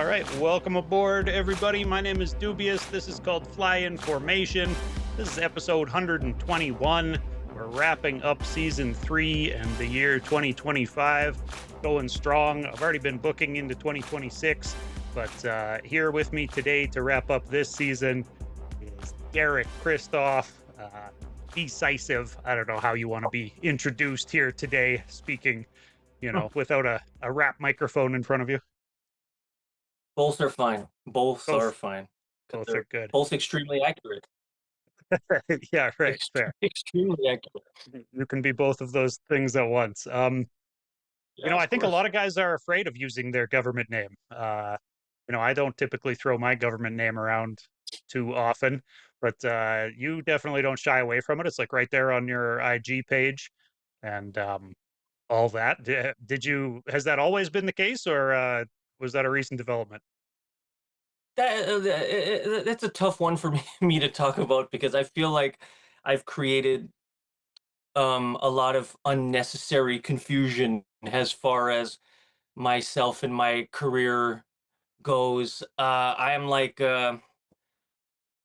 right, welcome aboard, everybody. My name is Doobyis. This is called Fly in Formation. This is episode 121. We're wrapping up season 3 and the year 2025. Going strong. I've already been booking into 2026, but here with me today to wrap up this season is Derek Christoff, D-Sicive. I don't know how you want to be introduced here today, speaking, without a rap microphone in front of you. Both are fine. Both are Both, fine. 'Cause both are they're good. both extremely accurate. Yeah, right, fair. Extremely accurate. You can be both of those things at once. Yeah, I of think a lot course. of guys are afraid of using their government name. I don't typically throw my government name around too often, but you definitely don't shy away from it. It's like right there on your IG page and all that. Has that always been the case, or was that a recent development? That's a tough one for me to talk about because I feel like I've created a lot of unnecessary confusion as far as myself and my career goes. I'm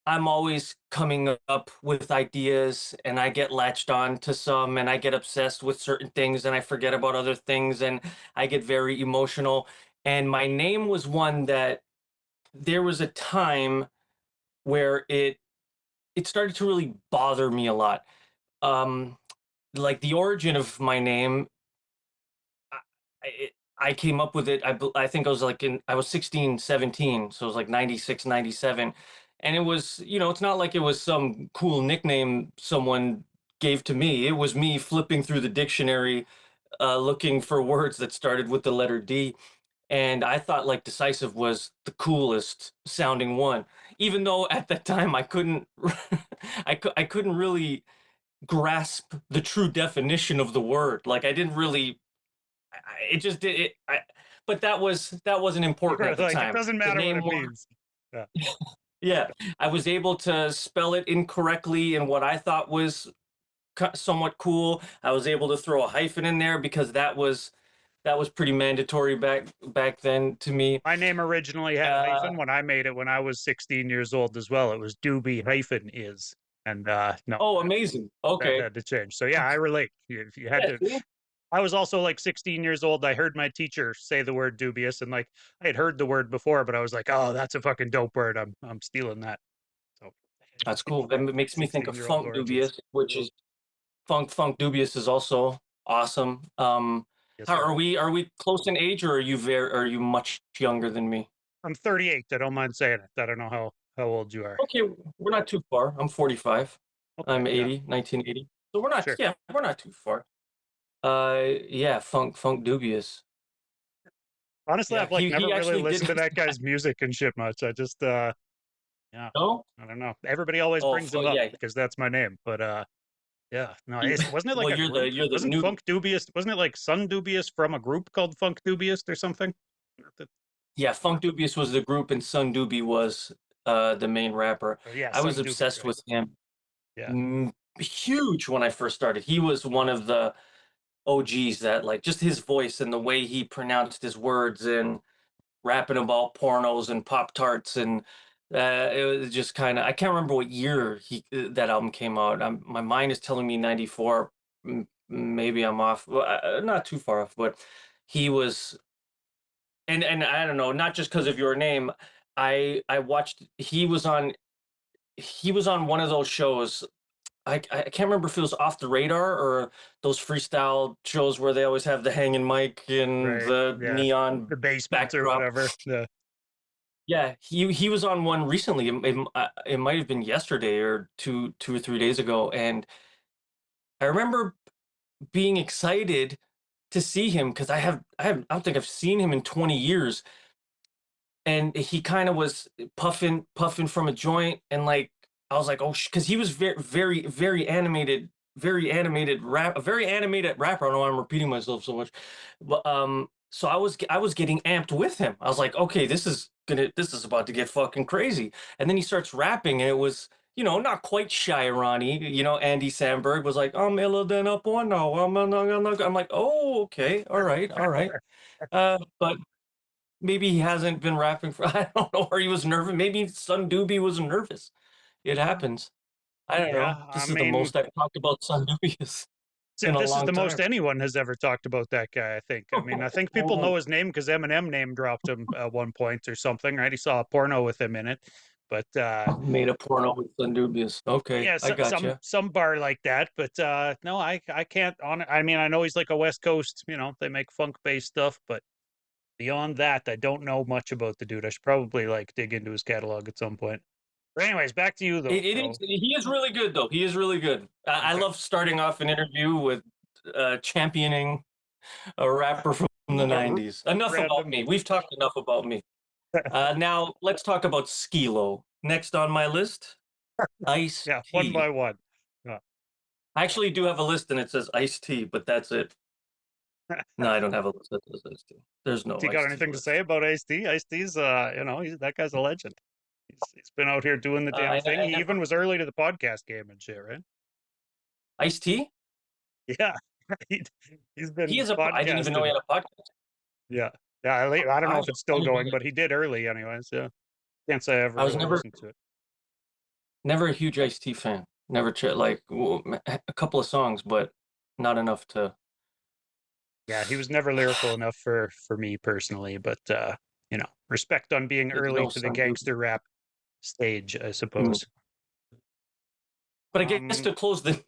always coming up with ideas and I get latched on to some and I get obsessed with certain things and I forget about other things and I get very emotional. And my name was one that there was a time where it started to really bother me a lot. Um like the origin of my name, I, I came up with it. I think I was 16, 17, so it was like 96, 97. And it was, it's not like it was some cool nickname someone gave to me. It was me flipping through the dictionary, looking for words that started with the letter D. And I thought like decisive was the coolest sounding one, even though at that time I couldn't, I couldn't really grasp the true definition of the word. Like I didn't really it just did it. But that wasn't important You're at the like, it time. doesn't The matter what name it more, means. Yeah. yeah. I was able to spell it incorrectly in what I thought was somewhat cool. I was able to throw a hyphen in there because that was pretty mandatory back then to me. My name originally had a Uh, hyphen when I made it when I was 16 years old as well. It was Doobie hyphen is. And no, oh, amazing. that Okay. had to change. So yeah, I relate. You had Yeah, to. see? I was also like 16 years old. I heard my teacher say the word dubious, and like I had heard the word before, but I was like, oh, that's a fucking dope word. I'm stealing that. So That's cool. That makes me think of 16-year-old origins. Funkdoobiest, which is Funkdoobiest is also awesome. Yes, How sir. are we close in age, or are you much younger than me? I'm 38. I don't mind saying it. I don't know how old you are. Okay, we're not too far. I'm 45. Okay, I'm yeah, 1980. So we're not, sure. yeah, we're not too far. Yeah, Funkdoobiest. Honestly, Yeah, I've like never he really actually did listened to his that guy's music and shit much. I just yeah, no? I don't know. Everybody always Oh, brings him up yeah. because that's my name. But yeah, no, wasn't it like Well, a group? you're the Wasn't new. Funk Dubious? Wasn't it like Sun Dubious from a group called Funk Dubiest or something? Yeah, Funkdoobiest was the group and Sun Doobie was the main rapper. Yeah, I was Sun Dubious, obsessed right? with him. Yeah. Mm, Huge when I first started. He was one of the OGs that like just his voice and the way he pronounced his words and rapping about pornos and Pop Tarts and it was just kind of I can't remember what year that album came out. My mind is telling me 94. Maybe I'm off. Well, not too far off, but he was and I don't know, not just because of your name. I watched he was on one of those shows. I can't remember if it was Off the Radar or those freestyle shows where they always have the hanging mic and Right. the Yeah. neon The basement or backdrop. whatever. Yeah. Yeah, he was on one recently. It might have been yesterday or two or 3 days ago, and I remember being excited to see him because I don't think I've seen him in 20 years, and he kind of was puffing from a joint, and like I was like, oh, because he was very animated, a very animated rapper. I don't know why I'm repeating myself so much, but so I was getting amped with him. I was like, okay, this is about to get fucking crazy. And then he starts rapping, and it was, not quite shy Ronnie. Andy Samberg was like, I'm iller than a porno. I'm like, oh, okay, all right, all right. But maybe he hasn't been rapping for I don't know, or he was nervous. Maybe Son Doobie was nervous. It Uh, happens. I don't yeah, know. I This is the mean, most I've talked about Son Doobies in a this is long the most time. anyone has ever talked about that guy, I think. I mean, I think people know his name because Eminem name dropped him at one point or something, right? He saw a porno with him in it. But Made a porno with Son Doobies. Okay, yeah, I so, gotcha. some bar like that. But no, I can't on I mean, I know he's like a West Coast, they make funk based stuff, but beyond that, I don't know much about the dude. I should probably like dig into his catalog at some point. But anyways, back to you though. It is. So He is really good, though. He is really good. I okay. love starting off an interview with championing a rapper from the A '90s. Enough about random me. We've talked enough about me. Now let's talk about Skilo. Next on my list, Ice yeah, one T. by one. I actually do have a list and it says Ice T, but that's it. No, I don't have a list that says Ice T. There's no You got Ice T anything to say list. about Ice T? Ice T's, that guy's a legend. He's been out here doing the damn thing. I He never even was early to the podcast game and shit, right? Ice T. Yeah, he, he's He been is a. I didn't even know he podcasting. had a podcast. Yeah, yeah. I don't know I, if it's still I didn't know going, that. but he did early, anyways. Yeah, can't say I ever I was really never listened to it. never a huge Ice T fan. Never like a couple of songs, but not enough to. Yeah, he was never lyrical enough for me personally, but respect on being There's early no to the Sun gangster rap stage, I Doobies. suppose. But I guess Um, to close the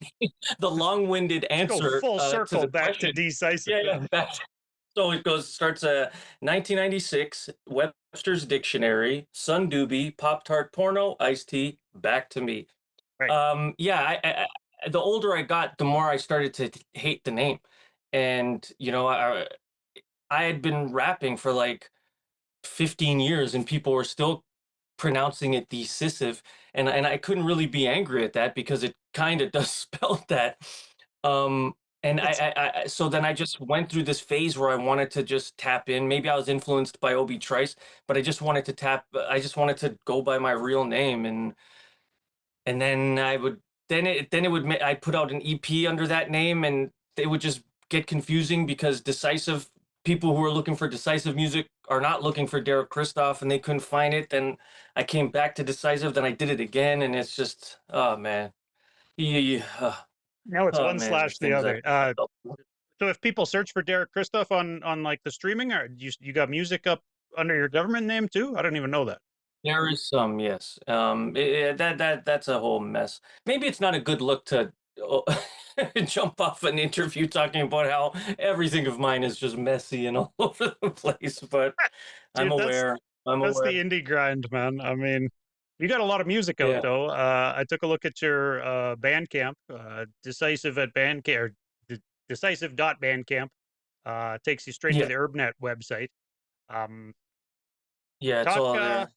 the long-winded let's go answer full to circle the back to question. Decisive. Yeah, yeah. So it goes starts 1996, Webster's Dictionary, Sun Doobie, Pop Tart Porno, Iced Tea, Back to Me. Right. Yeah, the older I got, the more I started to hate the name, and I had been rapping for like 15 years, and people were still pronouncing it D-Sisive, and I couldn't really be angry at that because it kind of does spell that. Um, and It's so then I just went through this phase where I wanted to just tap in. Maybe I was influenced by Obi Trice, but I just wanted to tap. I just wanted to go by my real name, and then I would then it would I put out an EP under that name, and it would just get confusing because Decisive people who are looking for Decisive music are not looking for Derek Christoff, and they couldn't find it. Then I came back to Decisive, then I did it again, and it's just oh man, yeah, now it's oh one man, the slash the things other. So if people search for Derek Christoff on like the streaming, or you got music up under your government name too? I don't even know that. There is some, yes. That's a whole mess. Maybe it's not a good look to jump off an interview talking about how everything of mine is just messy and all over the place, but I'm Dude, aware. I'm that's the aware. indie grind, man. I mean, you got a lot of music out Yeah. though. I took a look at your Bandcamp, Decisive at Bandcamp, or Decisive.bandcamp. Takes you straight to Yeah. the Urbnet website. Um, Yeah, it's talk all there.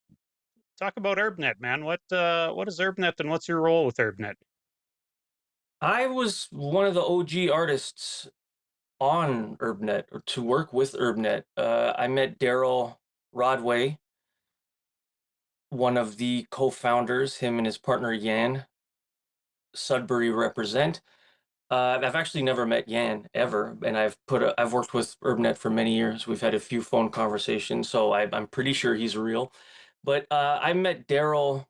talk about Urbnet, man. What is Urbnet and what's your role with Urbnet? I was one of the OG artists on Urbnet or to work with Urbnet. I met Daryl Rodway, one of the co-founders, him and his partner Yan, Sudbury represent. I've actually never met Yan ever, and I've worked with Urbnet for many years. We've had a few phone conversations, so I'm pretty sure he's real. But I met Daryl.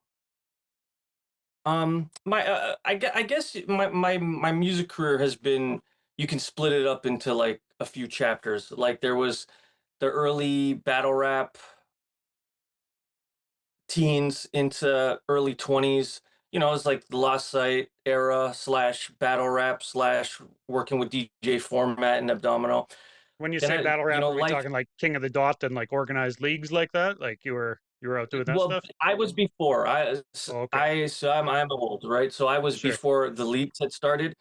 I guess my music career has been. You can split it up into like a few chapters. Like there was the early battle rap teens into early 20s. It's like the Lost Sight era slash battle rap slash working with DJ Format and Abdominal. When you Then say battle rap, are we life. talking like King of the Dot and like organized leagues like that? Like you were out doing that Well, stuff? I was before. Oh, okay, So I'm old, right? So I was sure. before the leagues had started,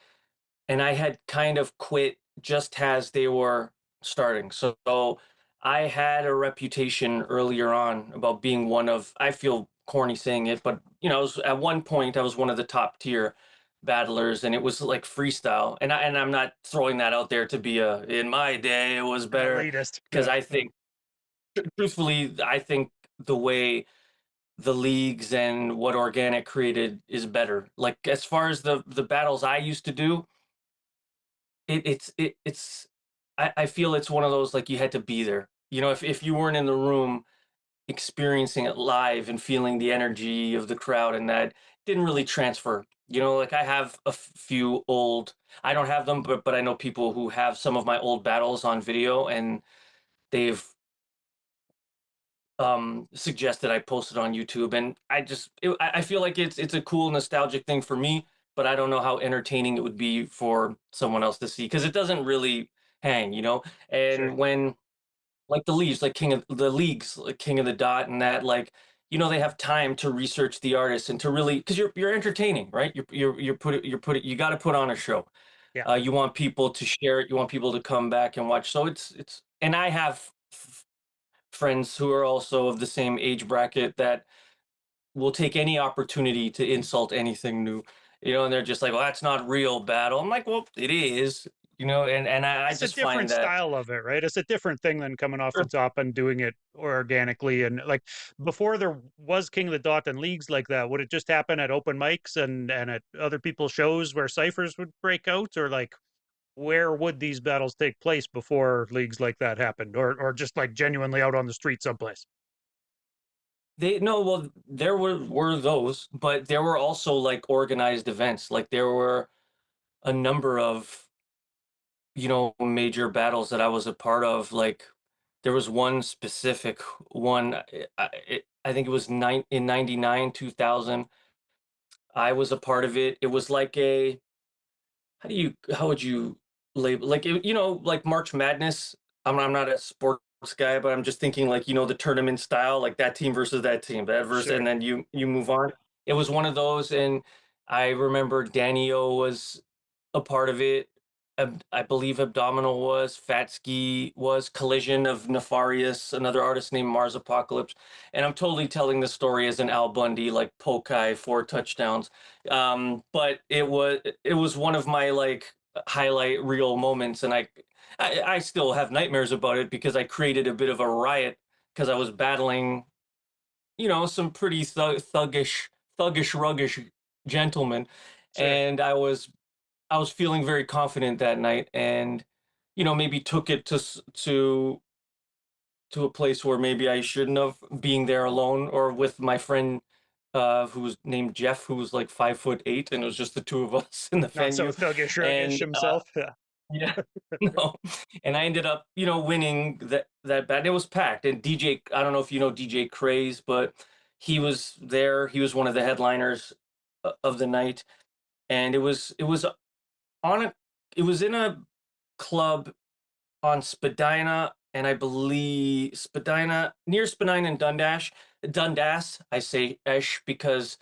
and I had kind of quit just as they were starting. So I had a reputation earlier on about being one of, I feel corny saying it, but at one point I was one of the top tier battlers, and it was like freestyle. And I'm not throwing that out there to be in my day it was better, Elitist. because Yeah. I think truthfully I think the way the leagues and what organic created is better. Like as far as the battles I used to do, it's I feel it's one of those like you had to be there. You know, if you weren't in the room experiencing it live and feeling the energy of the crowd, and that didn't really transfer. You know, like I have a few old, I don't have them, but I know people who have some of my old battles on video, and they've suggested I post it on YouTube, and I feel like it's a cool nostalgic thing for me, but I don't know how entertaining it would be for someone else to see because it doesn't really hang, you know. Sure. And when like the leagues, like King of the leagues, like King of the Dot, and that, like, you know, they have time to research the artist and to really, because you're entertaining, right? You got to put on a show. Yeah. You want people to share it. You want people to come back and watch. So and I have friends who are also of the same age bracket that will take any opportunity to insult anything new, you know, and they're just like, well, that's not real battle. I'm like, well, it is, you know, and I It's a just find different that. style of it, right? It's a different thing than coming off the top and doing it organically. And like before there was King of the Dot and leagues like that, would it just happen at open mics and at other people's shows where ciphers would break out? Or like where would these battles take place before leagues like that happened? Or just like genuinely out on the street someplace? They no, well, there were those, but there were also like organized events. Like there were a number of, you know, major battles that I was a part of. Like there was one specific one. I think it was in '99, 2000. I was a part of it. It was like a, how would you label, like, you know, like March Madness. I'm not a sports guy, but I'm just thinking, like, you know, the tournament style, like that team versus that team, that versus, Sure. and then you move on. It was one of those, and I remember Danny O was a part of it. I believe Abdominal was, Fatsky was, Collision of Nefarious, another artist named Mars Apocalypse. And I'm totally telling the story as an Al Bundy, like Pokai, 4 touchdowns. But it was one of my like highlight reel moments, and I still have nightmares about it because I created a bit of a riot because I was battling, you know, some pretty thuggish, ruggish gentlemen, Sure. and I was feeling very confident that night, and you know, maybe took it to a place where maybe I shouldn't have, being there alone or with my friend, who was named Jeff, who was like 5'8", and it was just the two of us in the Not so venue. thuggish ruggish And himself. Yeah. yeah, no, and I ended up, you know, winning that bet. And it was packed. And DJ, I don't know if you know DJ Craze, but he was there. He was one of the headliners of the night, and it was on a it was in a club on Spadina, and I believe Spadina, near Spadina and Dundas. I say Esh because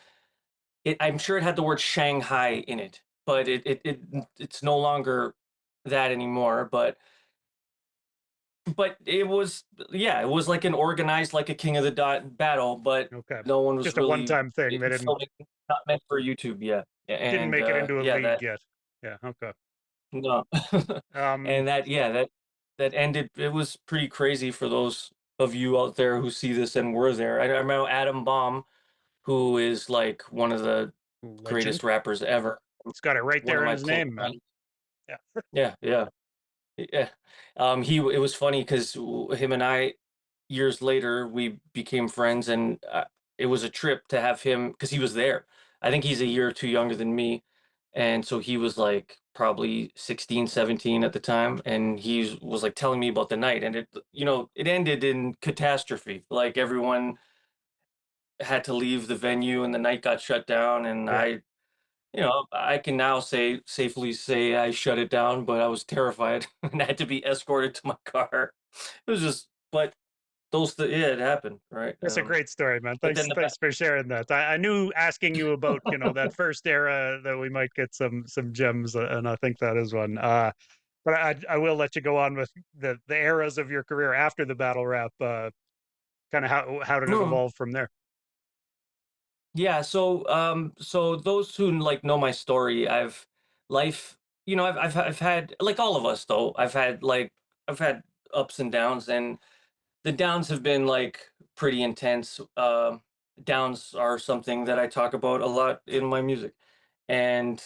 I'm sure it had the word Shanghai in it, but it's no longer that anymore. But it was, yeah, it was like an organized, like a King of the Dot battle, but Okay. no one was Just a really one-time thing. They didn't filming, not meant for YouTube yet. didn't And make it into a yeah, league that yet. Yeah. Okay. no, Um, and that, yeah, that ended. It was pretty crazy for those of you out there who see this and were there. I remember Adam Bomb, who is like one of the greatest legend. rappers ever. It's got it right One there of in my his close name, man. friends. Yeah. Yeah, yeah, yeah. It was funny because him and I, years later, we became friends, and it was a trip to have him because he was there. I think he's a year or two younger than me, and so he was like probably 16, 17 at the time, and he was like telling me about the night, and it, you know, it ended in catastrophe. Like everyone had to leave the venue, and the night got shut down, and Yeah. you know, I can now safely say I shut it down, but I was terrified and had to be escorted to my car. It was just, but yeah, it happened, right? That's a great story, man. But then Thanks for sharing that. I knew asking you about, that first era that we might get some gems, and I think that is one. But I will let you go on with the eras of your career after the battle rap. Kind of how did it no, evolve from there? yeah. So those who like know my story, life, you know, I've had, like all of us though. I've had ups and downs, and the downs have been like pretty intense. Downs are something that I talk about a lot in my music, and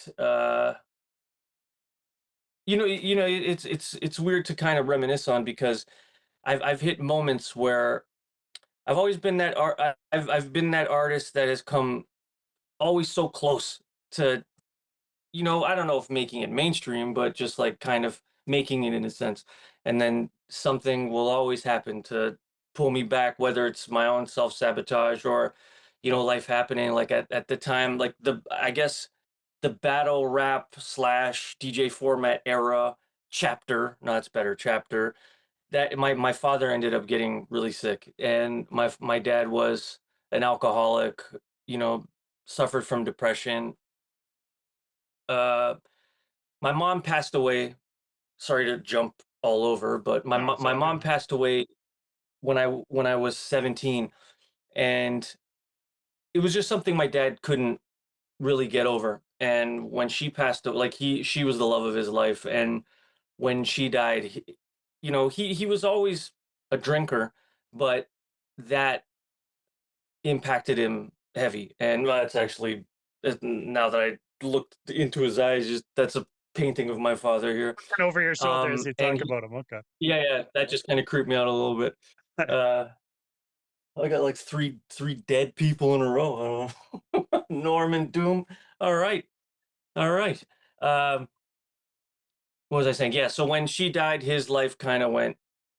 you know, it's weird to kind of reminisce on because I've hit moments where I've always been that I've been that artist that has come always so close to, I don't know if making it mainstream, but just like kind of making it in a sense. And then something will always happen to pull me back, whether it's my own self-sabotage or, life happening. Like at the time, like I guess the battle rap slash DJ format era chapter, no, it's better chapter, that my father ended up getting really sick, and my dad was an alcoholic, you know, suffered from depression. Uh, my mom passed away. Sorry to jump all over, but No, it's my all mom good. passed away when I was 17, and it was just something my dad couldn't really get over. And when she passed, like she was the love of his life, and when she died, he was always a drinker, but that impacted him heavy. And that's actually, now that I looked into his eyes, just that's a painting of my father here. And over your shoulder as you And talk about him. Okay. yeah, yeah, that just kind of creeped me out a little bit. Uh, I got like three dead people in a row. I don't know. Norman Doom. All right, all right. Um, what was I saying? Yeah. So when she died, his life kind of went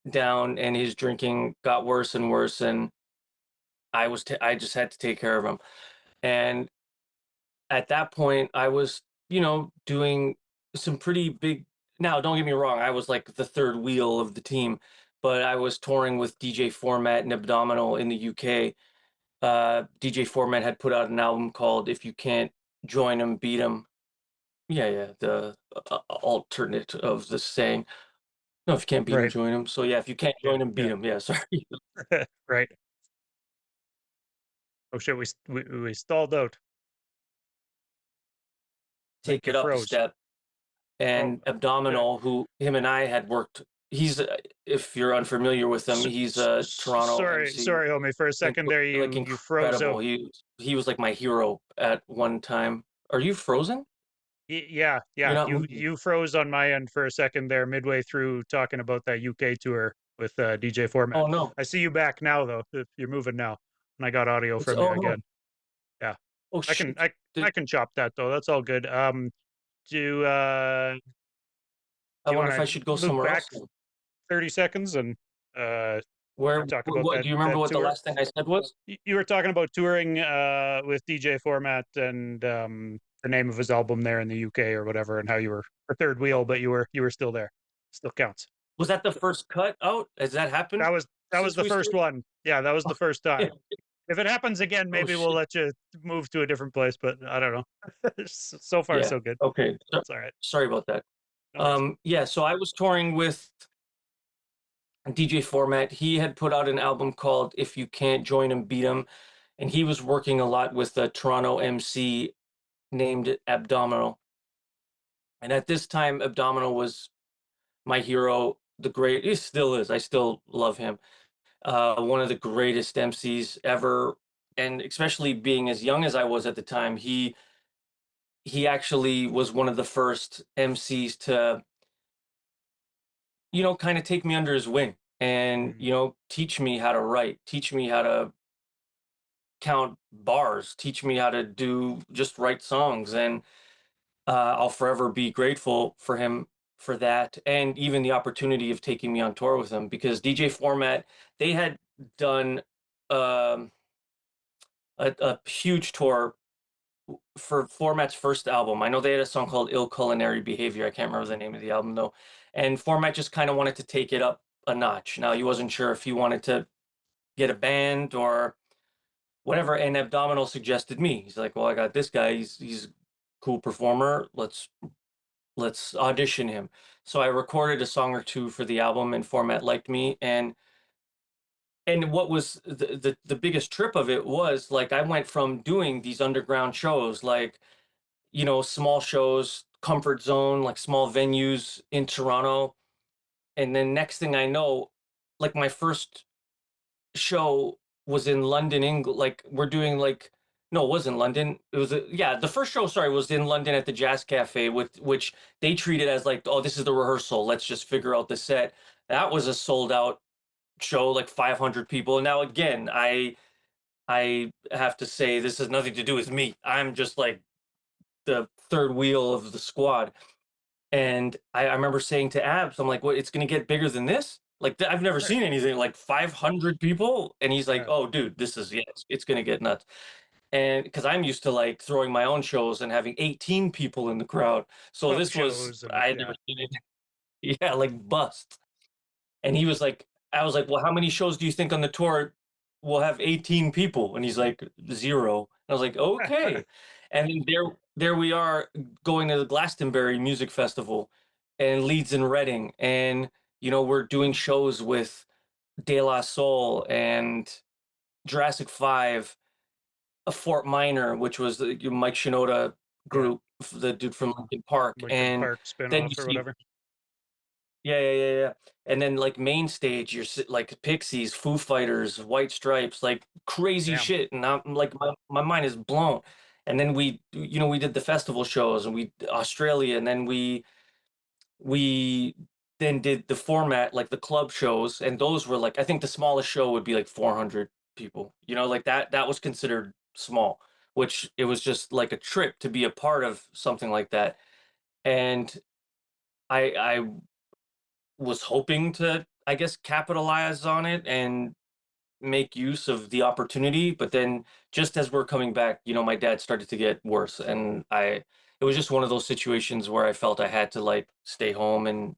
down, and his drinking got worse and worse, and I just had to take care of him. And at that point, I was, doing some pretty big. Now, don't get me wrong, I was like the third wheel of the team, but I was touring with DJ Format and Abdominal in the UK. DJ Format had put out an album called "If You Can't Join 'Em, Beat 'Em." Yeah, yeah, the alternate of the saying. No, if you can't beat them, Right. join them. So yeah, if you can't Yeah. join them, beat Yeah. them. Yeah, sorry. Right. Oh shit, we stalled out. I think Take you it up a froze. step. Oh, And yeah. Abdominal, who him and I had worked. He's if you're unfamiliar with him, he's a Toronto Sorry, MC. sorry, homie. For a second there, Like you froze incredible. out. He was like my hero at one time. Are you frozen? Yeah, You're yeah. not moving. You froze on my end for a second there, midway through talking about that UK tour with DJ Oh Format. no. I see you back now, though. You're moving now, and I got audio It's from you oh no. again. Yeah, Oh I can shoot. I can chop that though. That's all good. Do I do you wonder want if I to should go loop somewhere back else then. 30 seconds and uh talk about What do you remember that what the tour? last thing I said was? You were talking about touring with DJ Format and the name of his album there in the UK or whatever, and how you were a third wheel, but you were still there. Still counts. Was that the first cut out? Has that happened That was since the we first started? one. Yeah, that was the first Yeah. time. If it happens again, Oh maybe we'll shit. let you move to a different place, but I don't know. So far, Yeah. so good. Okay. That's all right. Sorry about that. No worries. Yeah, so I was touring with DJ Format. He had put out an album called "If You Can't Join 'Em, Beat 'Em," and he was working a lot with a Toronto MC named Abdominal. And at this time, Abdominal was my hero. He still is. I still love him. One of the greatest MCs ever, and especially being as young as I was at the time, he actually was one of the first MCs to, kind of take me under his wing and, Mm. teach me how to write, teach me how to count bars, teach me how to do just write songs. And I'll forever be grateful for him for that. And even the opportunity of taking me on tour with him, because DJ Format, they had done um, a huge tour for Format's first album. I know they had a song called "Ill Culinary Behavior." I can't remember the name of the album though. And Format just kind of wanted to take it up a notch. Now he wasn't sure if he wanted to get a band or whatever. And Abdominal suggested me. He's like, "Well, I got this guy. He's a cool performer. Let's audition him." So I recorded a song or two for the album, and Format liked me. And what was the biggest trip of it was, like, I went from doing these underground shows, like, small shows, comfort zone, like small venues in Toronto. And then next thing I know, like my first show was in London, England. Like we're doing like, no, it wasn't London. It was yeah, the first show, sorry, was in London at the Jazz Cafe, with which they treated as like, oh, this is the rehearsal. Let's just figure out the set. That was a sold out. show like 500 people. Now again, I have to say this has nothing to do with me. I'm just like the third wheel of the squad. And I remember saying to Abs, I'm like, "What? It's gonna get bigger than this? Like I've never Right. seen anything like 500 people." And he's like, Yeah. "Oh, dude, this is yeah, it's gonna get nuts." And because I'm used to like throwing my own shows and having 18 people in the crowd, so Pub this was shows and I had never yeah. seen it. Yeah, like bust. And he was like, I was like, "Well, how many shows do you think on the tour will have 18 people?" And he's like, "0." And I was like, "Okay." And then there we are going to the Glastonbury Music Festival and Leeds and Reading. And, we're doing shows with De La Soul and Jurassic 5, a Fort Minor, which was the Mike Shinoda Yeah. group, the dude from Linkin Park. Lincoln And Park then spinoff you or see whatever. yeah, yeah, yeah, yeah. And then like main stage, like Pixies, Foo Fighters, White Stripes, like crazy Damn. shit. And I'm like my mind is blown. And then we did the festival shows and we Australia, and then we then did the format like the club shows, and those were like I think the smallest show would be like 400 people. Like that was considered small, which it was just like a trip to be a part of something like that. And I was hoping to, I guess, capitalize on it and make use of the opportunity. But then just as we're coming back, my dad started to get worse. And it was just one of those situations where I felt I had to like stay home and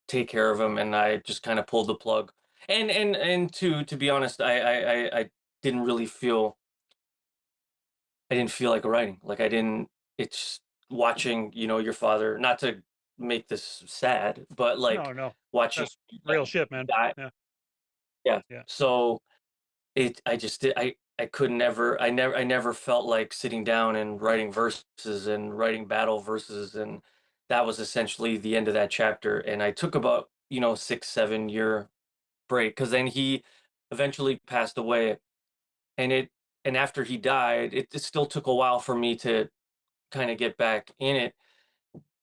take care of him. And I just kind of pulled the plug. And to be honest, I didn't really feel, I didn't feel like writing. Like I didn't, it's watching, your father, not to make this sad, but No, like no. watching That's real shit, man. die. Yeah. Yeah. Yeah. So I just did I could never I never felt like sitting down and writing verses and writing battle verses, and that was essentially the end of that chapter. And I took about 6 7 year break because then he eventually passed away, and after he died, it still took a while for me to kind of get back in it.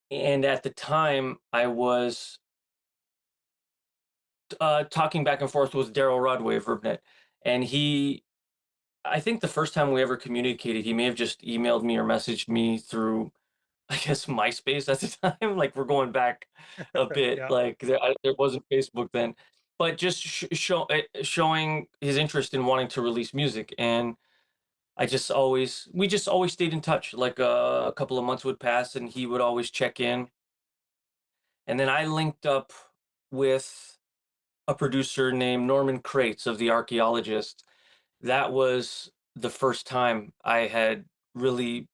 And at the time, I was talking back and forth with Daryl Rodway of Rubnet, and I think the first time we ever communicated, he may have just emailed me or messaged me through, I guess, MySpace at the time. Like we're going back a bit. Yeah. Like there wasn't Facebook then, but just showing his interest in wanting to release music. And we just always stayed in touch. Like a couple of months would pass, and he would always check in. And then I linked up with a producer named Norman Krates of The Archaeologist. That was the first time I had really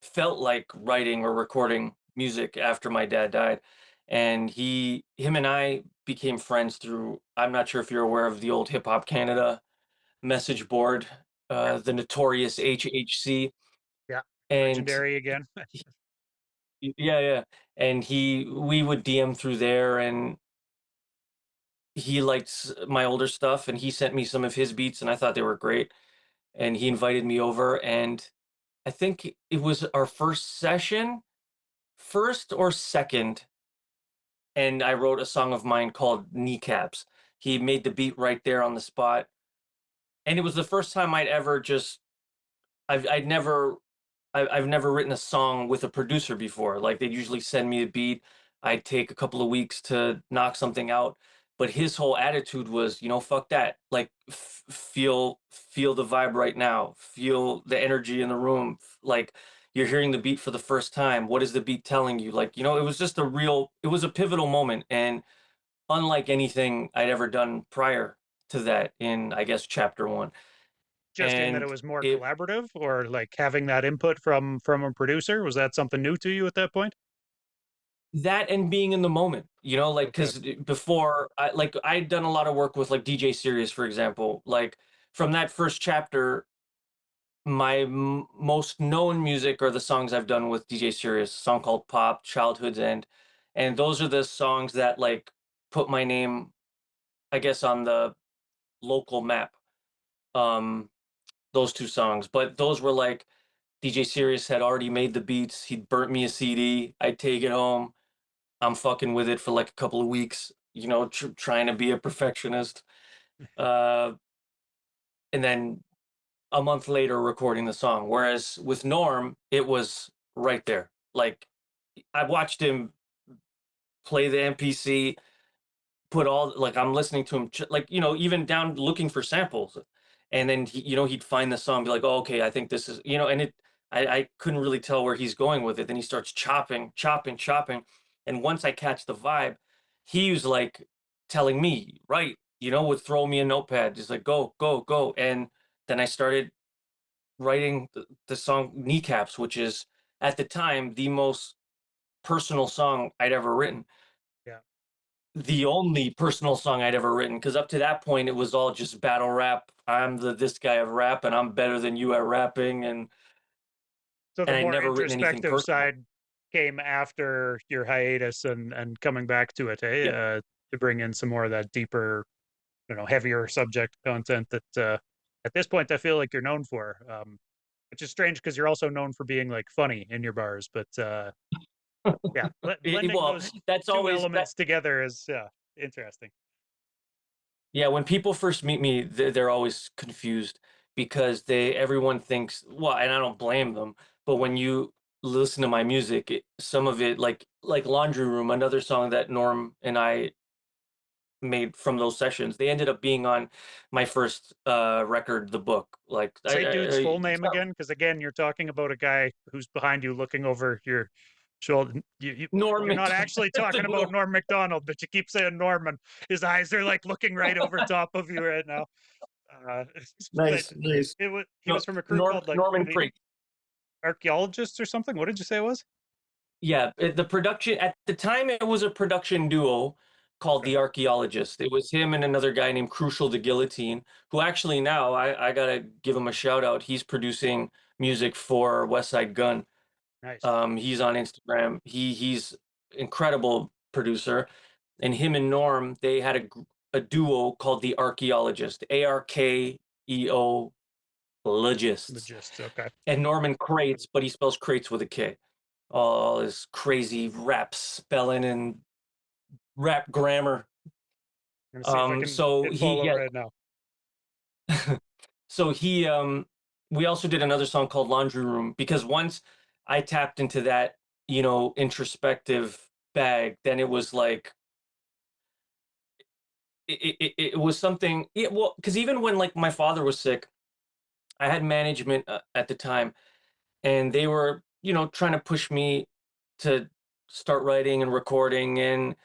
felt like writing or recording music after my dad died. And him and I became friends through, I'm not sure if you're aware of the old Hip Hop Canada message board, Yeah. the notorious HHC. Yeah. And Legendary again. yeah, yeah. And we would DM through there, and he liked my older stuff, and he sent me some of his beats, and I thought they were great. And he invited me over, and I think it was our first session, first or second, and I wrote a song of mine called Kneecaps. He made the beat right there on the spot, and it was the first time I'd ever just I'd never I've never written a song with a producer before. Like they'd usually send me a beat. I'd take a couple of weeks to knock something out. But his whole attitude was, fuck that. Like feel the vibe right now. Feel the energy in the room. Like you're hearing the beat for the first time. What is the beat telling you? Like, it was just it was a pivotal moment, and unlike anything I'd ever done prior to that in, I guess, chapter 1. Just in that it And was more it collaborative or like having that input from a producer. Was that something new to you at that point? That and being in the moment, like Okay. because before I'd done a lot of work with like DJ Sirius, for example. Like from that first chapter, my most known music are the songs I've done with DJ Sirius, a song called Pop, Childhood's End. And those are the songs that like put my name, I guess, on the local map. Um, those two songs. But those were like DJ Sirius had already made the beats, he'd burnt me a CD, I'd take it home, I'm fucking with it for like a couple of weeks. trying to be a perfectionist. Uh, and then a month later recording the song. Whereas with Norm, it was right there. Like I watched him play the MPC, put all like I'm listening to him like even down looking for samples, and then he'd find the song, be like, oh, okay, I think this is and I couldn't really tell where he's going with it. Then he starts chopping, chopping, chopping, and once I catch the vibe, he was like telling me, right, would throw me a notepad, just like go, go, go, and then I started writing the song Kneecaps, which is at the time the most personal song I'd ever written. Yeah. The only personal song I'd ever written, because up to that point it was all just battle rap. I'm this guy of rap, and I'm better than you at rapping, So the and I'd more never written anything introspective personal. side came after your hiatus and coming back to it, eh? Yeah, To bring in some more of that deeper, heavier subject content that at this point I feel like you're known for. Which is strange because you're also known for being like funny in your bars, but yeah, blending well, those that's two always that. elements together is interesting. Yeah, when people first meet me, they're always confused because everyone thinks, well, and I don't blame them, but when you listen to my music, some of it, like Laundry Room, another song that Norm and I made from those sessions, they ended up being on my first record, The Book. Like Say dude's full name so again, because again, you're talking about a guy who's behind you, looking over your shoulder. Norm You're not actually talking about McDonald. Norm Macdonald, but you keep saying Norman. His eyes are like looking right over top of you right now. Uh, but Nice, nice. he was from a crew Norm called like Norman the Crate. Archaeologists or something. What did you say it was? Yeah, the production at the time, it was a production duo called Okay, The Archaeologist. It was him and another guy named Crucial the Guillotine, who actually now I gotta give him a shout out. He's producing music for West Side Gun. nice. He's on Instagram. He's incredible producer, and him and Norm, they had a duo called The Archaeologist, ARKEO The logists, gist. Okay. and Norman Crates, but he spells crates with a K. All this crazy rap spelling and rap grammar. I'm gonna see if I can So hit he follow yeah, right now. so he we also did another song called Laundry Room, because once I tapped into that, introspective bag, then it was like it was something. Well, because even when like my father was sick, I had management at the time, and they were trying to push me to start writing and recording, and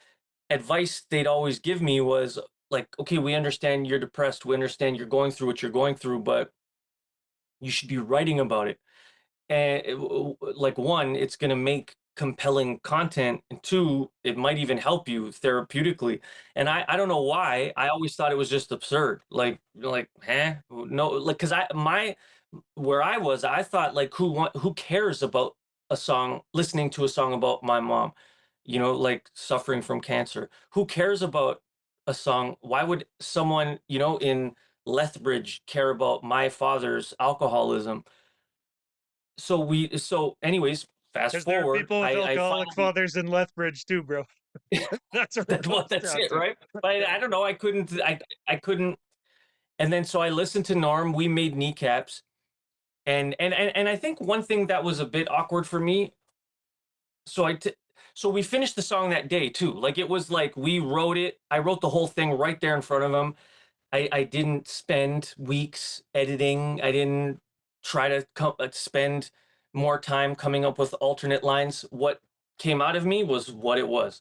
advice they'd always give me was like, okay, we understand you're depressed, we understand you're going through what you're going through, but you should be writing about it. And like, one, it's going to make compelling content, and two, it might even help you therapeutically. And I don't know why I always thought it was just absurd, like no, like, because where I was, I thought, like, who cares about a song, listening to a song about my mom, like suffering from cancer? Who cares about a song? Why would someone, in Lethbridge care about my father's alcoholism? So anyways, fast Because there are forward, people with I alcoholic finally fathers in Lethbridge too, bro. That's what it boils that's down it, to. right? But I don't know, I couldn't. And then so I listened to Norm, we made Kneecaps. And I think one thing that was a bit awkward for me, so so we finished the song that day too. Like, it was like we wrote it. I wrote the whole thing right there in front of him. I didn't spend weeks editing. I didn't try to spend more time coming up with alternate lines. What came out of me was what it was.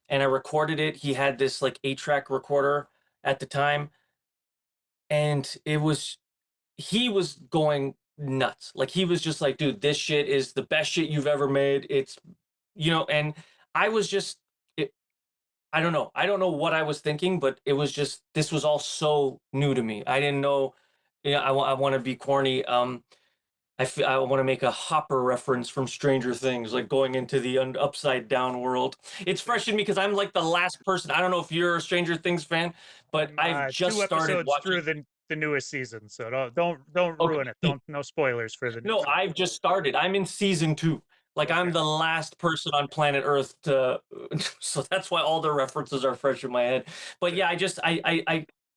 And I recorded it. He had this like 8-track recorder at the time, and he was going nuts. Like, he was just like, dude, this shit is the best shit you've ever made. And I was just, it, I don't know. I don't know what I was thinking, but it was just, this was all so new to me. I didn't know, I want to be corny. I want to make a Hopper reference from Stranger Things, like going into the upside down world. It's Yeah. fresh in me because I'm like the last person. I don't know if you're a Stranger Things fan, but I'm I've just two started episodes through watching. the newest season, so don't ruin it. Okay. Don't, no spoilers for the new No, season. I've just started. I'm in season 2. Like I'm Okay. the last person on planet Earth to so that's why all the references are fresh in my head. But Sure. yeah,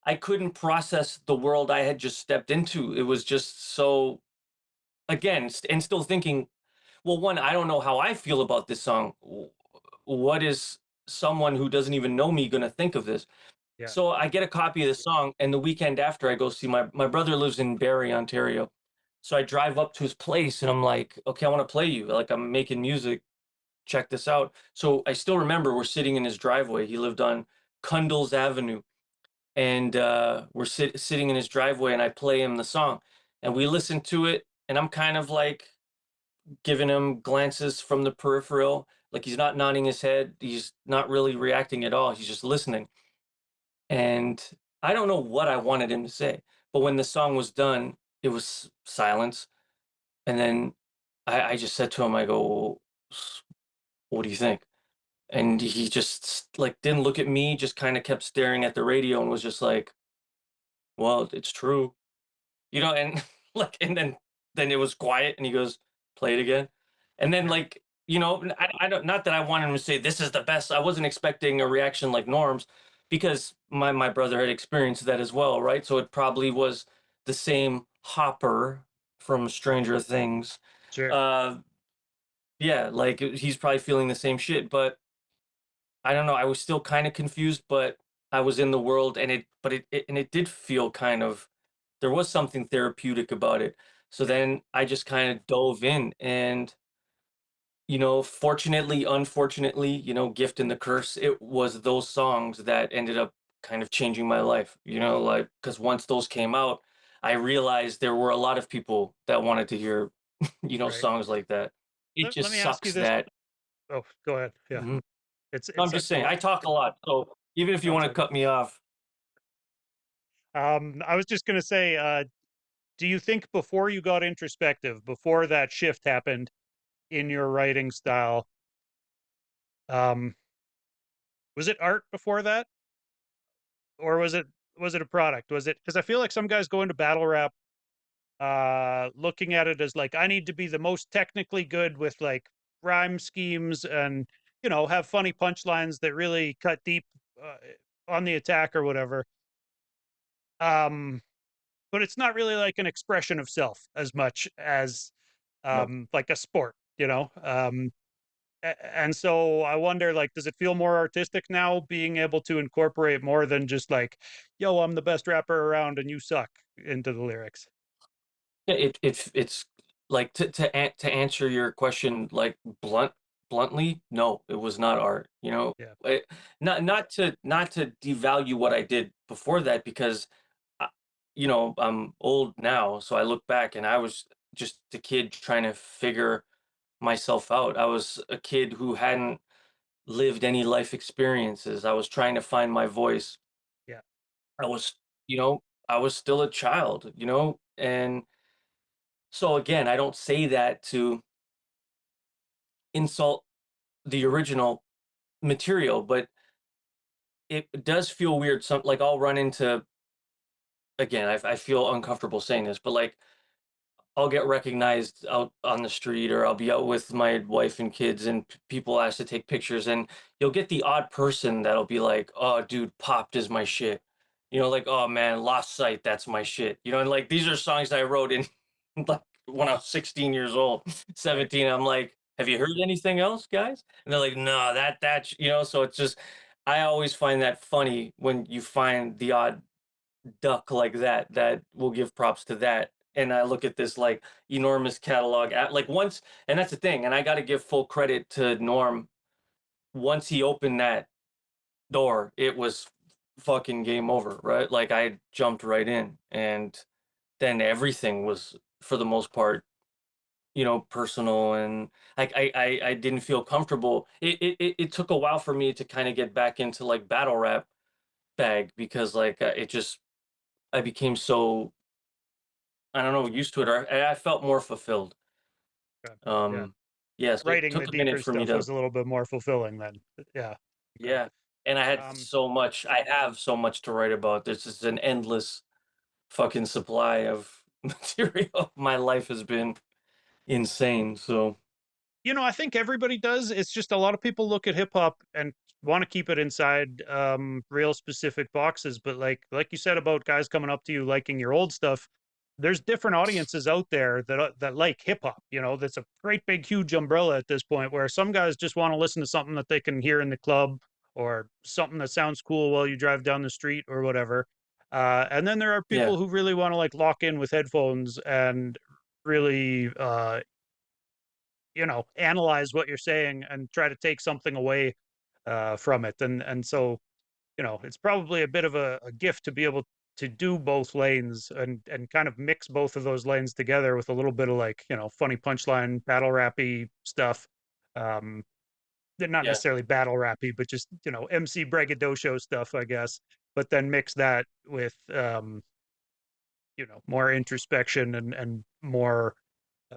I couldn't process the world I had just stepped into. It was just so again, and still thinking, well, one, I don't know how I feel about this song. What is someone who doesn't even know me gonna think of this? Yeah. So I get a copy of the song, and the weekend after, I go see my brother lives in Barrie, Ontario. So I drive up to his place, and I'm like, okay, I want to play you. Like I'm making music. Check this out. So I still remember we're sitting in his driveway. He lived on Cundles Avenue, and we're sitting in his driveway, and I play him the song, and we listen to it, and I'm kind of like giving him glances from the peripheral, like he's not nodding his head, he's not really reacting at all. He's just listening. And I don't know what I wanted him to say, but when the song was done, it was silence. And then I just said to him, I go, what do you think? And he just like didn't look at me, just kind of kept staring at the radio and was just like, well, it's true, and like, and then it was quiet and he goes, play it again. And then Sure. like, I don't, not that I wanted him to say this is the best. I wasn't expecting a reaction like Norm's because my brother had experienced that as well, right? So it probably was the same Hopper from Stranger Things. Sure. Uh yeah, like he's probably feeling the same shit, but I don't know, I was still kind of confused, but I was in the world and it did feel kind of there was something therapeutic about it. So Yeah. then I just kind of dove in and fortunately, unfortunately, gift and the curse, it was those songs that ended up kind of changing my life, like because once those came out, I realized there were a lot of people that wanted to hear, Right. songs like that. It Let just me ask you sucks this. that. Oh, go ahead. Yeah. Mhm. No, It I'm just sucks a saying, lot. I talk a lot. So even if you Sounds want to like it. cut me off, I was just gonna say, do you think before you got introspective, before that shift happened in your writing style, um, was it art before that, or was it a product? Was it because I feel like some guys go into battle rap, looking at it as like I need to be the most technically good with like rhyme schemes and have funny punchlines that really cut deep uh, on the attack or whatever. Um, but it's not really like an expression of self as much as no. like a sport, and so I wonder, like, does it feel more artistic now, being able to incorporate more than just like, "Yo, I'm the best rapper around and you suck" into the lyrics? Yeah, it's like to answer your question like bluntly, no, it was not art. Yeah, Not to devalue what I did before that because I, I'm old now, so I look back and I was just a kid trying to figure myself out. I was a kid who hadn't lived any life experiences. I was trying to find my voice. yeah, I was, you know, I was still a child, and so again, I don't say that to insult the original material, but it does feel weird. Some like I'll run into again, I feel uncomfortable saying this, but like I'll get recognized out on the street or I'll be out with my wife and kids and people ask to take pictures and you'll get the odd person that'll be like, "Oh, dude, Popped is my shit." Like, "Oh man, Lost Sight, that's my shit." And like these are songs that I wrote in like when I was 16 years old, right, 17. I'm like, "Have you heard anything else, guys?" And they're like, "No, so it's just I always find that funny when you find the odd duck like that will give props to that. And I look at this like enormous catalog like once, and that's the thing. And I got to give full credit to Norm. Once he opened that door, it was fucking game over, right? Like I jumped right in, and then everything was for the most part, personal, and like I didn't feel comfortable. It took a while for me to kind of get back into like battle rap bag because like it just I became so I don't know, used to it, or I felt more fulfilled. okay, yeah. Um, yeah, so it Writing the took a minute deeper for me stuff to, was a little bit more fulfilling then. Yeah, okay. yeah, and Um, I have so much to write about. There's just an endless fucking supply of material. My life has been insane. So I think everybody does. It's just a lot of people look at hip hop and want to keep it inside real specific boxes. But like you said about guys coming up to you liking your old stuff, there's different audiences out there that like hip hop. That's a great big huge umbrella at this point. Where some guys just want to listen to something that they can hear in the club or something that sounds cool while you drive down the street or whatever. And then there are Yeah, people who really want to like lock in with headphones and really analyze what you're saying and try to take something away from it. And so, it's probably a bit of a gift to be able to do both lanes and kind of mix both of those lanes together with a little bit of like, funny punchline, battle rappy stuff. Um, they're not yeah. necessarily battle rappy, but just, MC braggadocio stuff, I guess. But then mix that with, more introspection and more uh,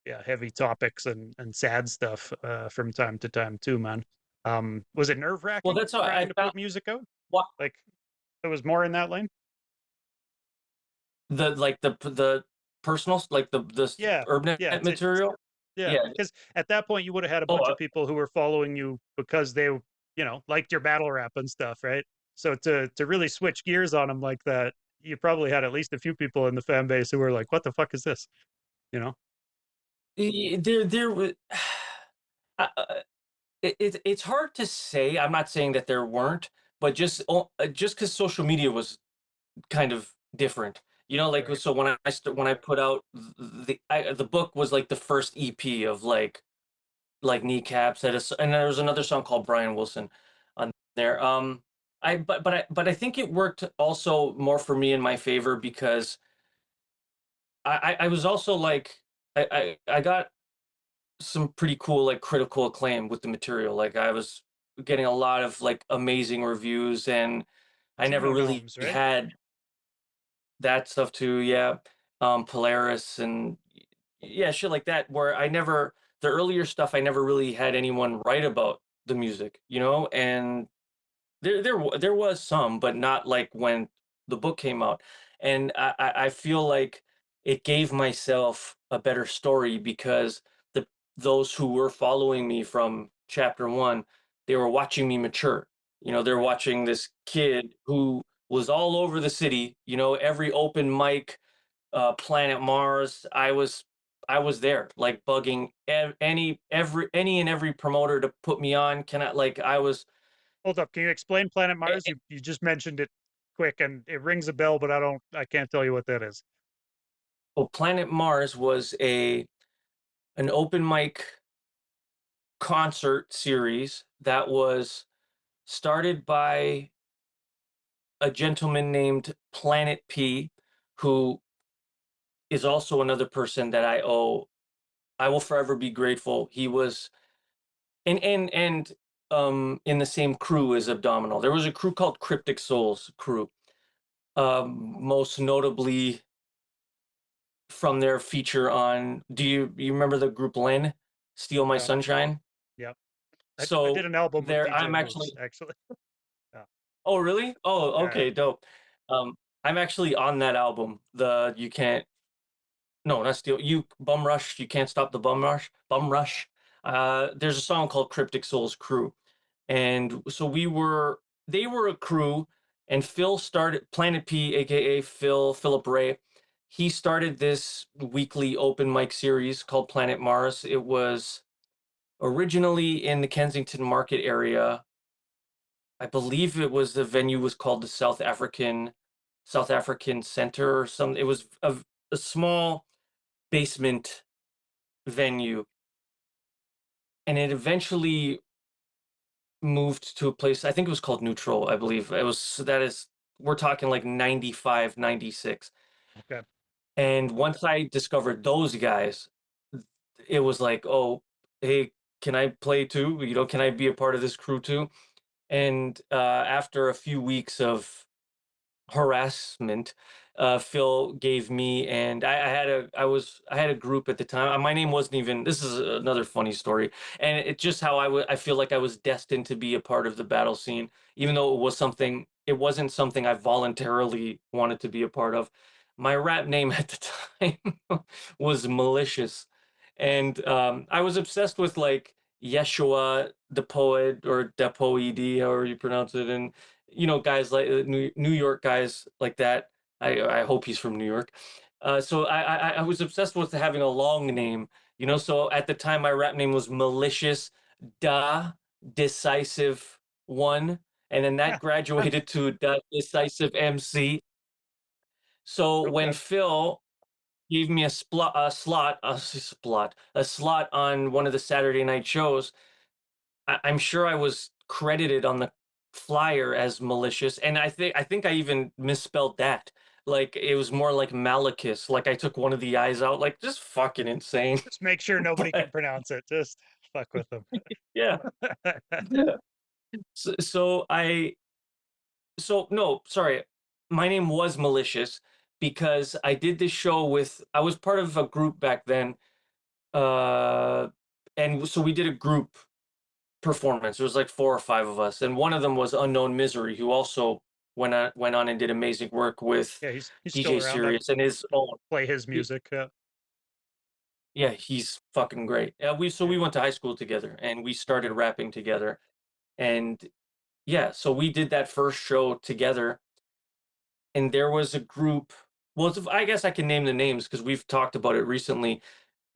yeah, heavy topics and sad stuff from time to time too, man. Was it nerve Well, wracking that's how I trying to found put music out? what Like there was more in that lane? the personal, like the Yeah, urban yeah, material. yeah. Yeah. Because at that point you would have had a Oh, bunch of people who were following you because they, liked your battle rap and stuff, right? So to really switch gears on them like that, you probably had at least a few people in the fan base who were like, "What the fuck is this?" You know? there was. It's hard to say. I'm not saying that there weren't, but just because social media was kind of different. Like, Right. so when I put out the book was like the first EP of like kneecaps and there was another song called Brian Wilson on there. I think it worked also more for me in my favor because I was also like I got some pretty cool like critical acclaim with the material. Like I was getting a lot of like amazing reviews and I never Juno really gnomes, right? had that stuff too. Yeah. Polaris and yeah, shit like that where the earlier stuff I never really had anyone write about the music, and there was some, but not like when the book came out. And I feel like it gave myself a better story because those who were following me from chapter one, they were watching me mature. They're Right. watching this kid who was all over the city, every open mic, Planet Mars. I was there, like bugging any and every promoter to put me on. Can I like I was Hold up. Can you explain Planet Mars? You just mentioned it quick and it rings a bell, but I can't tell you what that is. Well, Planet Mars was a an open mic concert series that was started by a gentleman named Planet P, who is also another person that I will forever be grateful. He was and in the same crew as Abdominal. There was a crew called Cryptic Souls crew. Most notably from their feature on do you remember the group Len? Steal My Yeah. Sunshine? Yeah. I did So an album with there DJ I'm Moose, actually actually. Yeah. Oh, really? Oh, Yeah. okay, dope. I'm actually on that album. The You Can't No, not Steal You Bum Rush, You Can't Stop the Bum Rush. Bum Rush. There's a song called Cryptic Souls Crew. And so they were a crew, and Phil started Planet P, aka Philip Ray. He started this weekly open mic series called Planet Mars. It was originally in the Kensington Market area. I believe the venue was called the South African Center or some. It was a small basement venue, and it eventually moved to a place. I think it was called Neutral. I believe it was. That is, we're talking like 95, 96. Okay. And once I discovered those guys, it was like, oh, hey, can I play too? Can I be a part of this crew too? And after a few weeks of harassment, Phil gave me and I had a group at the time. My name wasn't even. This is another funny story, and it just how I feel like I was destined to be a part of the battle scene, even though it wasn't something I voluntarily wanted to be a part of. My rap name at the time was Malicious, And I was obsessed with like Yeshua the poet or the poed, however you pronounce it, and guys like New York guys like that. I hope he's from New York. So I was obsessed with having a long name. So at the time my rap name was Malicious Da Decisive One, and then that graduated to Da Decisive MC. So when Okay. Phil gave me a slot on one of the Saturday night shows, I'm sure I was credited on the flyer as Malicious, and I think I even misspelled that. Like it was more like Malachus. Like I took one of the eyes out. Like just fucking insane. Just make sure nobody can But pronounce it. Just fuck with them. yeah. So, so I so no, sorry. My name was Malicious because I did this show with I was part of a group back then. Uh and so we did a group performance. There was like 4 or 5 of us, and one of them was Unknown Misery, who also went on and did amazing work with Yeah, he's still DJ around. I Sirius and his own. play his y- music. Yeah, he's fucking great. We went to high school together, and we started rapping together, and yeah, so we did that first show together, and there was a group. Well, I guess I can name the names because we've talked about it recently.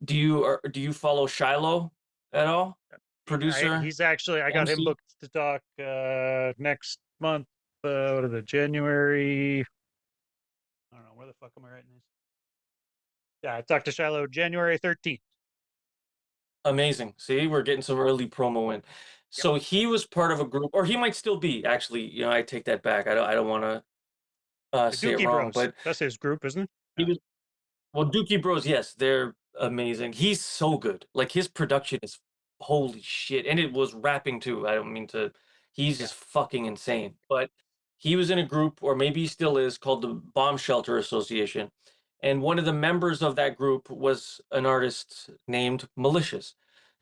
Do you follow Shiloh at all? Producer, He's actually, I got him MC. booked to talk next month. What is it, January? I don't know, where the fuck am I writing this? Yeah, I talked to Shiloh January 13th. Amazing. See, we're getting some early promo in. Yep. So he was part of a group, or he might still be. Actually, I take that back. I don't want to The say it Dookie wrong, Bros. but That's his group, isn't it? he Yeah. was. Well, Dookie Bros, yes, they're amazing. He's so good. Like his production is holy shit, and it was rapping too. I don't mean to. He's Yeah. just fucking insane. But he was in a group, or maybe he still is, called the Bomb Shelter Association, and one of the members of that group was an artist named Malicious.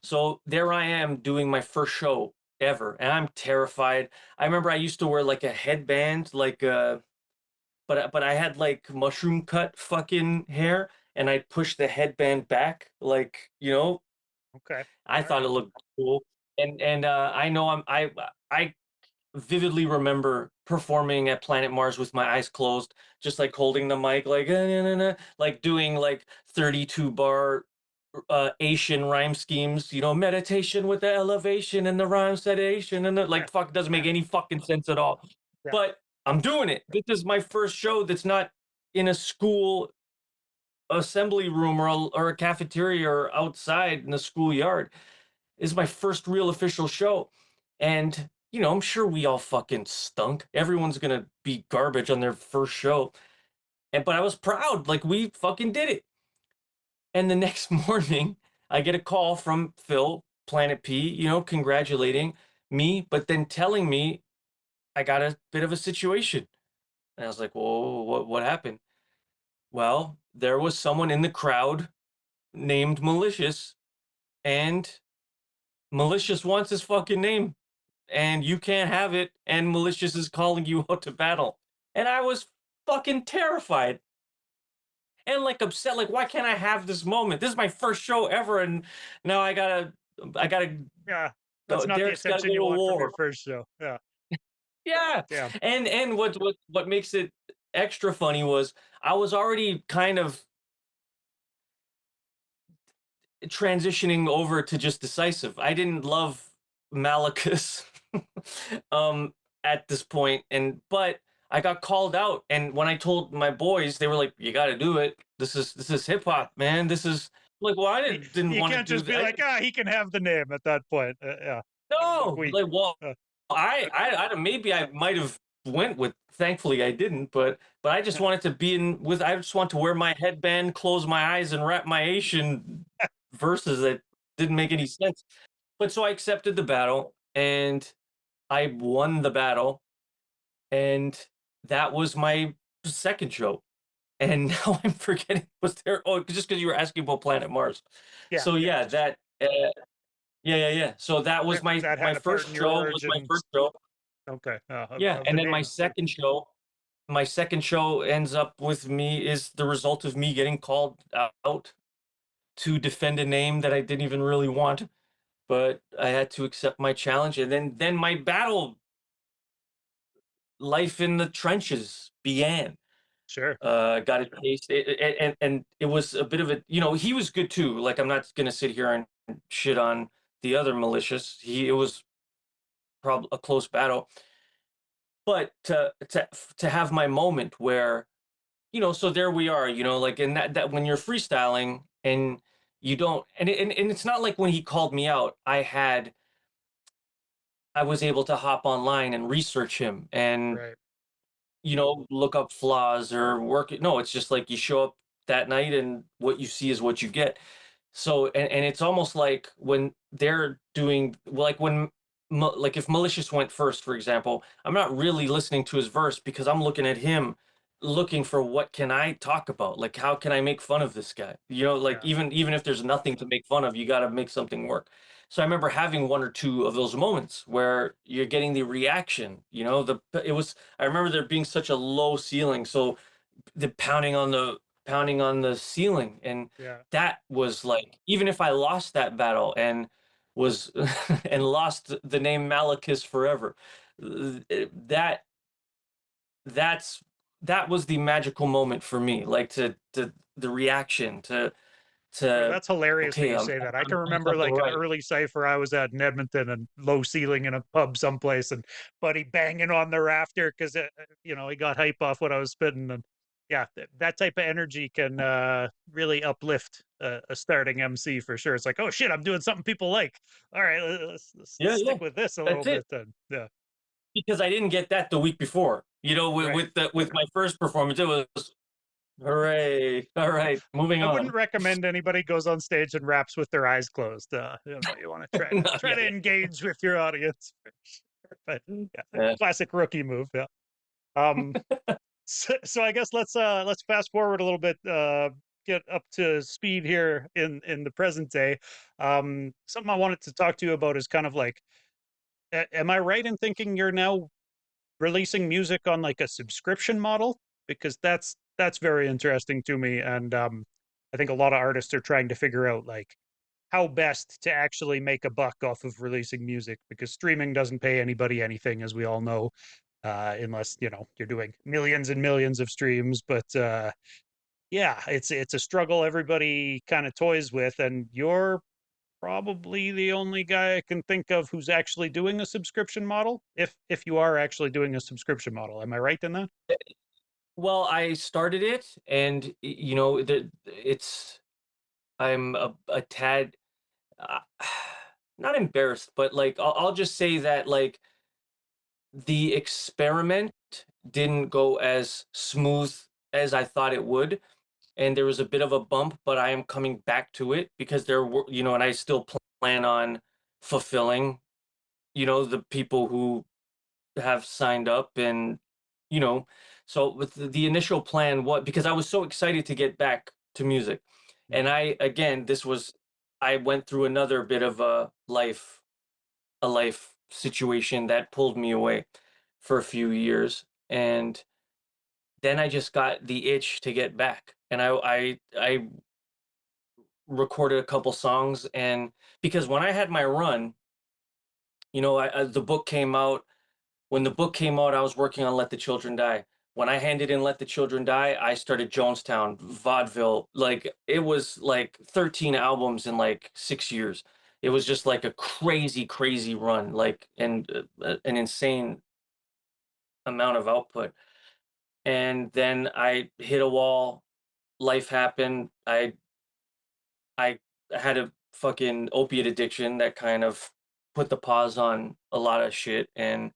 So there I am doing my first show ever, and I'm terrified. I remember I used to wear like a headband, like but I had like mushroom cut fucking hair, and I'd push the headband back, like Okay. I All thought right. it looked cool. And I know I vividly remember performing at Planet Mars with my eyes closed, just like holding the mic, like like doing like 32 bar Asian rhyme schemes, meditation with the elevation and the rhyme sedation, and Yeah. like fuck, doesn't make any fucking sense at all. Yeah. But I'm doing it. This is my first show that's not in a school assembly room or a cafeteria or outside in the schoolyard. This is my first real official show. And, I'm sure we all fucking stunk. Everyone's gonna be garbage on their first show. But I was proud, like we fucking did it. And the next morning, I get a call from Phil, Planet P, congratulating me, but then telling me I got a bit of a situation. And I was like, "Whoa, what happened?" Well, there was someone in the crowd named Malicious, and Malicious wants his fucking name, and you can't have it, and Malicious is calling you out to battle. And I was fucking terrified and like upset, like, why can't I have this moment? This is my first show ever, and now I gotta Yeah. That's not the Derek's gotta attention go you to want from your war. first show. Yeah. Yeah. Damn. And what makes it extra funny was I was already kind of transitioning over to just Decisive. I didn't love Malachus um at this point, but I got called out, and when I told my boys, they were like, "You got to do it. This is hip Yeah. hop, man. This is like, well, I You, didn't you want to can't do just be that. like, he can have the name at that point. Yeah. That'd look No, weak. like, well, Uh, maybe I might have went with. Thankfully, I didn't, but I just wanted to be in with. I just want to wear my headband, close my eyes, and rap my Asian verses that didn't make any sense. But so I accepted the battle, and I won the battle, and that was my second show. And now I'm forgetting was there. Oh, just because you were asking about Planet Mars. yeah. So Yeah. yeah, yeah. So that was my That my had a part first in your show. Was my origins. first show. Okay. Yeah, Of and the then name. my second show ends up with me is the result of me getting called out. to defend a name that I didn't even really want, but I had to accept my challenge. And then my battle life in the trenches began. Sure. Got a taste, and it was a bit of a, he was good too. Like, I'm not gonna sit here and shit on the other malicious. It was probably a close battle, but to have my moment where, so there we are, like, and that when you're freestyling and you don't, and it's not like when he called me out, I was able to hop online and research him and Right. look up flaws or work it. No, it's just like you show up that night and what you see is what you get. So, and it's almost like when they're doing, like when like if malicious went first, for example, I'm not really listening to his verse because I'm looking at him, looking for what can I talk about, like how can I make fun of this guy, like Yeah. even if there's nothing to make fun of, you got to make something work. So I remember having one or two of those moments where you're getting the reaction, it was, I remember there being such a low ceiling, so the pounding on the ceiling, and Yeah. that was like, even if I lost that battle and was and lost the name Malachus forever, that that's that was the magical moment for me, like to the reaction Well, to that's hilarious that okay, you I'm say that. I I'm can doing remember something like an right. early cipher I was at in Edmonton and low ceiling in a pub someplace and buddy banging on the rafter because he got hype off what I was spitting and yeah, that type of energy can really uplift a starting MC for sure. It's like, oh shit, I'm doing something people like. All right, let's Yeah, yeah, stick with this a little that's it. bit then. Yeah, Because I didn't get that the week before. right. With my first performance, it was hooray! All right, moving I wouldn't on. recommend anybody goes on stage and raps with their eyes closed. You want to try to No, try yeah, to yeah, engage with your audience for sure. But yeah, yeah. classic rookie move. Yeah. Um. So I guess let's fast forward a little bit. Get up to speed here in the present day. Something I wanted to talk to you about is kind of like, am I right in thinking you're now releasing music on like a subscription model? Because that's very interesting to me, and I think a lot of artists are trying to figure out like how best to actually make a buck off of releasing music because streaming doesn't pay anybody anything, as we all know, unless you're doing millions and millions of streams. But yeah, it's a struggle everybody kind of toys with, and you're probably the only guy I can think of who's actually doing a subscription model. If you are actually doing a subscription model, am I right in that? Well, I started it, and it's I'm a tad uh, not embarrassed, but like I'll just say that like the experiment didn't go as smooth as I thought it would, and there was a bit of a bump, but I am coming back to it because there were, and I still plan on fulfilling, the people who have signed up, and you know so with the initial plan, what because I was so excited to get back to music, and Mhm. I went through another bit of a life situation that pulled me away for a few years, and then I just got the itch to get back, and I recorded a couple songs, and because when I had my run, the book came out. When the book came out, I was working on Let the Children Die. When I handed in Let the Children Die, I started Jonestown, Vaudeville. Like, it was like 13 albums in like 6 years. It was just like a crazy, crazy run, like, and an insane amount of output. And then I hit a wall. Life happened. I had a fucking opiate addiction that kind of put the pause on a lot of shit, and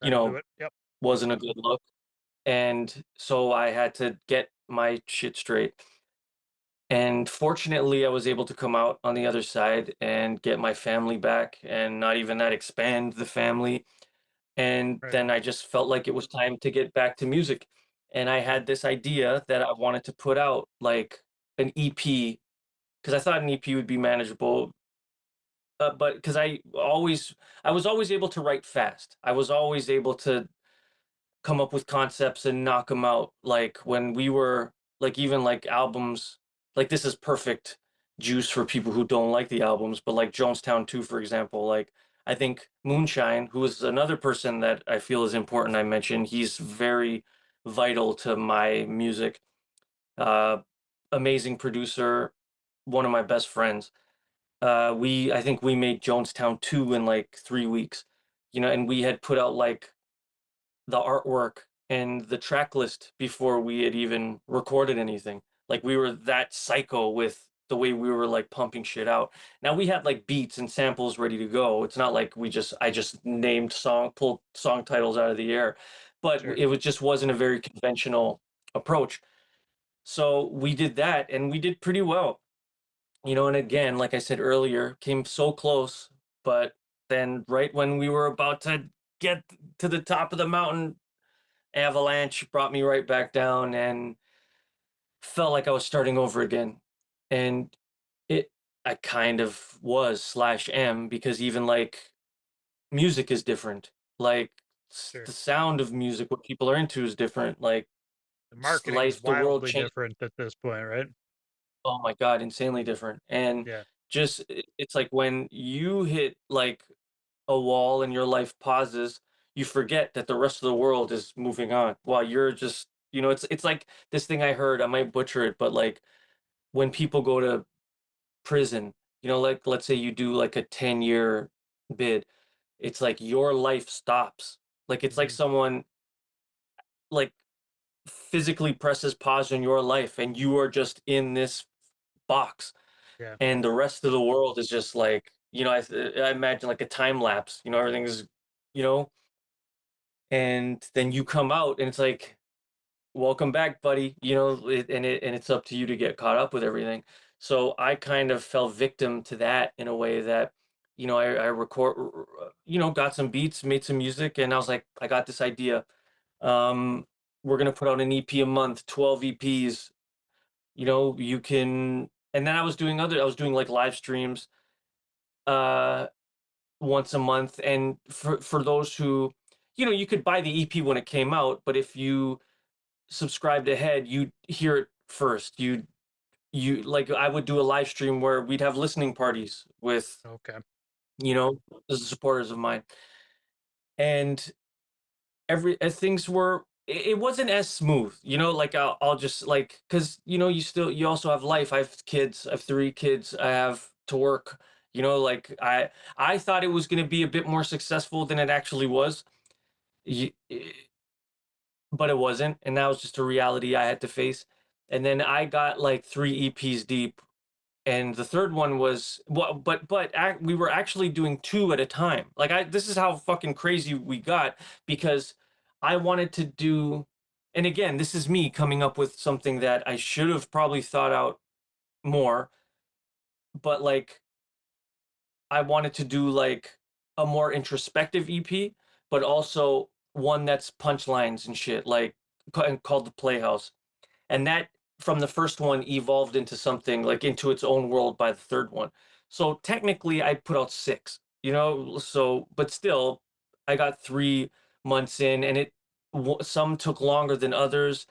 you That'll do know it. Yep. wasn't a good look. And so I had to get my shit straight. And fortunately, I was able to come out on the other side and get my family back, and not even that, expand the family. And Right then on. I just felt like it was time to get back to music. And I Yeah. had this idea that I wanted to put out like an EP, because I thought an EP would be manageable. But because I was always able to write fast. I was always able to come up with concepts and knock them out. Like when we were like, even like albums like This Is Perfect, juice for people who don't like the albums, but like Jonestown 2, for example, like I think Moonshine, who is another person that I feel is important, I mentioned, he's very vital to my music. Uh, Amazing producer, one of my best friends. I think we made Jonestown 2 in like 3 weeks, and we had put out like the artwork and the track list before we had even recorded anything. Like we were that psycho with the way we were like pumping shit out. Now we had like beats and samples ready to go. It's not like I just pulled song titles out of the air, but Sure. it was just wasn't a very conventional approach. So we did that and we did pretty well. And again, like I said earlier, came so close, but then right when we were about to get to the top of the mountain, avalanche brought me right back down and felt like I was starting over again. And it I kind of was slash am, because even like music is different. Like Sure. the sound of music, what people are into is different. Like The marketing's the world wildly changed. different at this point, right? Oh my God, insanely different. And Yeah. just it's like when you hit like a wall and your life pauses, you forget that the rest of the world is moving on while you're just, it's like this thing I heard, I might butcher it, but like when people go to prison, like let's say you do like a 10-year bid, it's like your life stops. Like it's like Hmm. someone like physically presses pause on your life and you are just in this box, Yeah. and the rest of the world is just like, I imagine like a time lapse, everything is, you know and then you come out and it's like, welcome back, buddy, and it's up to you to get caught up with everything. So I kind of fell victim to that in a way that, I got some beats, made some music, and I was like, I got this idea. um we're gonna put out an EP a month, 12 EPs. You can. And then I was doing like live streams uh once a month. And for those who, you could buy the EP when it came out, but if you subscribed ahead, you'd hear it first. You like, I would do a live stream where we'd have listening parties with, Okay. you know the supporters of mine. And things were, it wasn't as smooth, like I'll just like, because you also have life. I have kids, I have 3 kids, I have to work. Like I thought it was going to be a bit more successful than it actually was. Y- eh, but it wasn't, and that was just a reality I had to face. And then I got like 3 EPs deep, and the third one was, well, we were actually doing 2 at a time. Like, this is how fucking crazy we got, because I wanted to do. And again, this is me coming up with something that I should have probably thought out more, but like I wanted to do like a more introspective EP, but also one that's punchlines and shit, like called The Playhouse. And that, from the first one, evolved into something like into its own world by the third one. So technically I put out 6, so, but still I got 3 months in, and some took longer than others.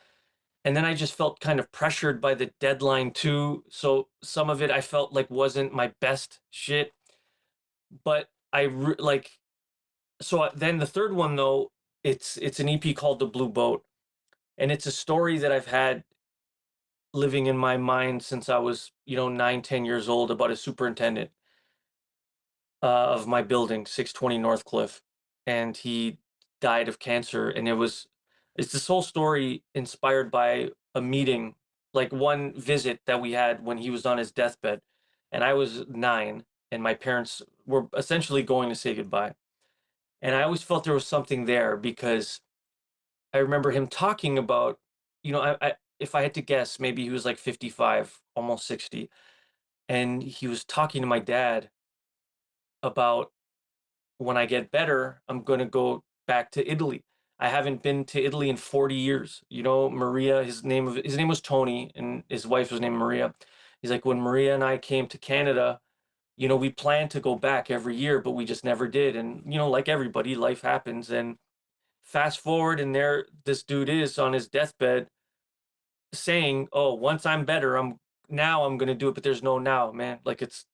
And then I just felt kind of pressured by the deadline too, so some of it I felt like wasn't my best shit. But like, so then the third one though, it's an EP called The Blue Boat, and it's a story that I've had living in my mind since I was, 9, 10 years old, about a superintendent of my building, 620 North Cliff, and he died of cancer. And it's this whole story inspired by a meeting, like one visit that we had when he was on his deathbed, and I was 9, and my parents were essentially going to say goodbye. And I always felt there was something there, because I remember him talking about, if I had to guess, maybe he was like 55, almost 60. And he was talking to my dad about, when I get better, I'm going to go back to Italy. I haven't been to Italy in 40 years. Maria, his name was Tony, and his wife was named Maria. He's like, when Maria and I came to Canada, we planned to go back every year, but we just never did. And, like everybody, life happens. And fast forward, and this dude is on his deathbed saying, "Oh, once I'm better, now I'm gonna do it, but there's no now, man. Like it's